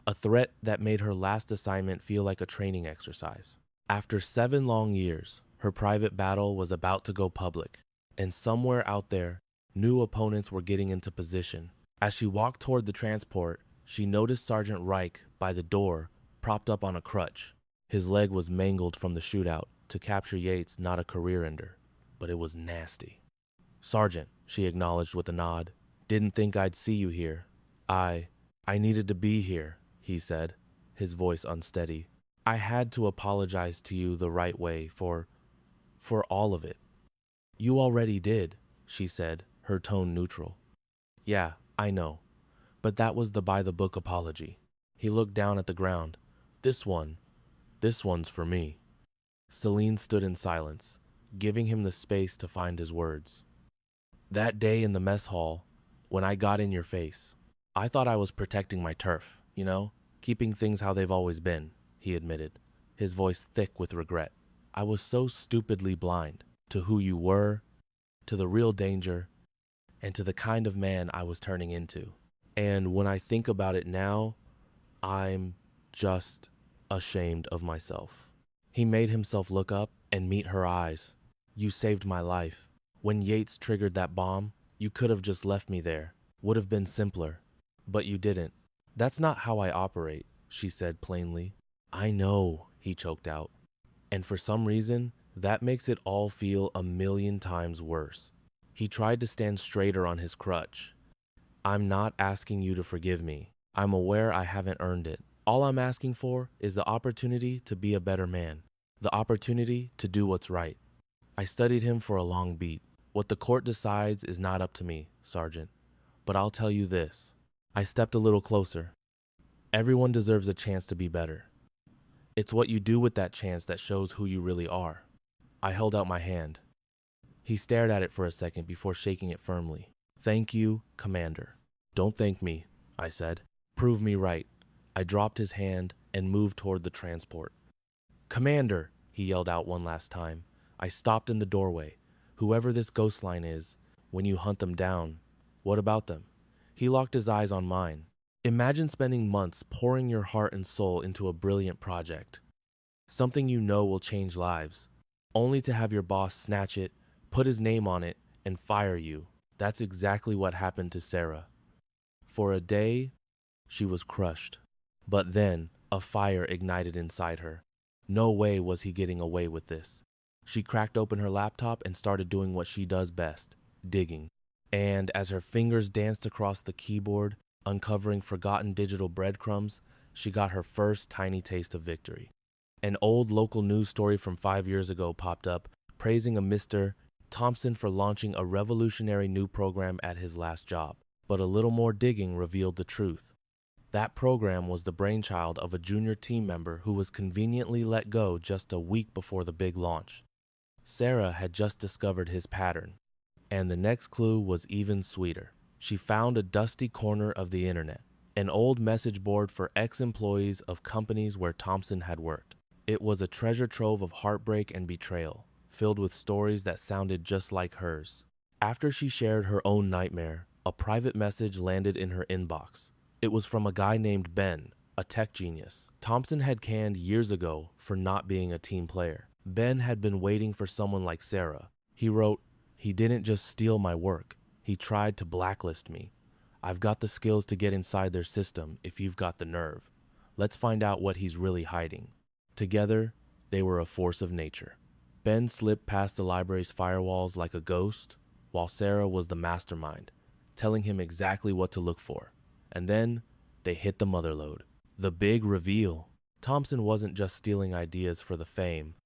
A threat that made her last assignment feel like a training exercise. After 7 long years, her private battle was about to go public, and somewhere out there, new opponents were getting into position. As she walked toward the transport, she noticed Sergeant Reich by the door, propped up on a crutch. His leg was mangled from the shootout. To capture Yates, not a career ender, but it was nasty. Sergeant, she acknowledged with a nod. Didn't think I'd see you here. I needed to be here, he said, his voice unsteady. I had to apologize to you the right way for all of it. You already did, she said, her tone neutral. Yeah, I know. But that was the by-the-book apology. He looked down at the ground. This one's for me. Selene stood in silence, giving him the space to find his words. That day in the mess hall, when I got in your face, I thought I was protecting my turf, keeping things how they've always been, he admitted, his voice thick with regret. I was so stupidly blind to who you were, to the real danger, and to the kind of man I was turning into. And when I think about it now, I'm just ashamed of myself. He made himself look up and meet her eyes. You saved my life. When Yates triggered that bomb, you could have just left me there. Would have been simpler. But you didn't. That's not how I operate, she said plainly. I know, he choked out. And for some reason, that makes it all feel 1,000,000 times worse. He tried to stand straighter on his crutch. I'm not asking you to forgive me. I'm aware I haven't earned it. All I'm asking for is the opportunity to be a better man. The opportunity to do what's right. I studied him for a long beat. What the court decides is not up to me, Sergeant. But I'll tell you this. I stepped a little closer. Everyone deserves a chance to be better. It's what you do with that chance that shows who you really are. I held out my hand. He stared at it for a second before shaking it firmly. Thank you, Commander. Don't thank me, I said. Prove me right. I dropped his hand and moved toward the transport. Commander, he yelled out one last time. I stopped in the doorway. Whoever this ghost line is, when you hunt them down, what about them? He locked his eyes on mine. Imagine spending months pouring your heart and soul into a brilliant project, something you know will change lives, only to have your boss snatch it, put his name on it, and fire you. That's exactly what happened to Sarah. For a day, she was crushed. But then, a fire ignited inside her. No way was he getting away with this. She cracked open her laptop and started doing what she does best, digging. And as her fingers danced across the keyboard, uncovering forgotten digital breadcrumbs, she got her first tiny taste of victory. An old local news story from 5 years ago popped up, praising a Mr. Thompson for launching a revolutionary new program at his last job. But a little more digging revealed the truth. That program was the brainchild of a junior team member who was conveniently let go just a week before the big launch. Sarah had just discovered his pattern, and the next clue was even sweeter. She found a dusty corner of the internet, an old message board for ex-employees of companies where Thompson had worked. It was a treasure trove of heartbreak and betrayal, filled with stories that sounded just like hers. After she shared her own nightmare, a private message landed in her inbox. It was from a guy named Ben, a tech genius Thompson had canned years ago for not being a team player. Ben had been waiting for someone like Sarah. He wrote, "He didn't just steal my work. He tried to blacklist me. I've got the skills to get inside their system if you've got the nerve. Let's find out what he's really hiding." Together, they were a force of nature. Ben slipped past the library's firewalls like a ghost, while Sarah was the mastermind, telling him exactly what to look for. And then they hit the motherlode. The big reveal. Thompson wasn't just stealing ideas for the fame.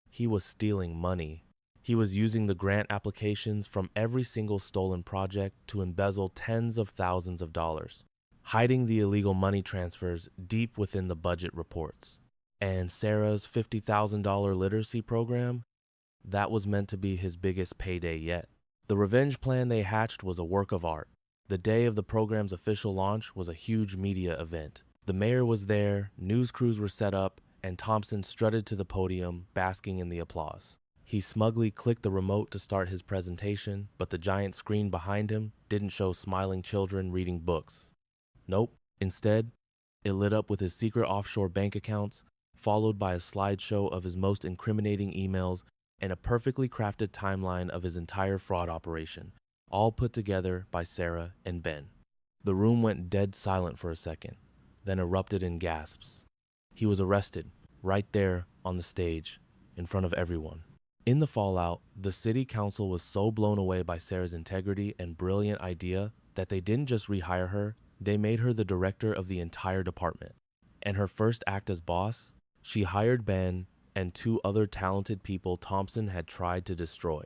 He was stealing money. He was using the grant applications from every single stolen project to embezzle tens of thousands of dollars, hiding the illegal money transfers deep within the budget reports. And Sarah's $50,000 literacy program? That was meant to be his biggest payday yet. The revenge plan they hatched was a work of art. The day of the program's official launch was a huge media event. The mayor was there, news crews were set up, and Thompson strutted to the podium, basking in the applause. He smugly clicked the remote to start his presentation, but the giant screen behind him didn't show smiling children reading books. Nope. Instead, it lit up with his secret offshore bank accounts, followed by a slideshow of his most incriminating emails and a perfectly crafted timeline of his entire fraud operation, all put together by Sarah and Ben. The room went dead silent for a second, then erupted in gasps. He was arrested, right there on the stage, in front of everyone. In the fallout, the city council was so blown away by Sarah's integrity and brilliant idea that they didn't just rehire her, they made her the director of the entire department. And her first act as boss, she hired Ben and 2 other talented people Thompson had tried to destroy.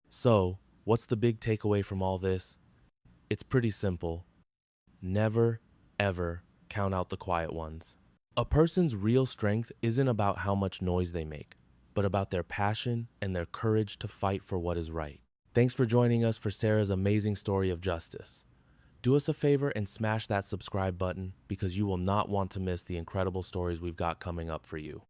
So, what's the big takeaway from all this? It's pretty simple. Never, ever count out the quiet ones. A person's real strength isn't about how much noise they make, but about their passion and their courage to fight for what is right. Thanks for joining us for Sarah's amazing story of justice. Do us a favor and smash that subscribe button because you will not want to miss the incredible stories we've got coming up for you.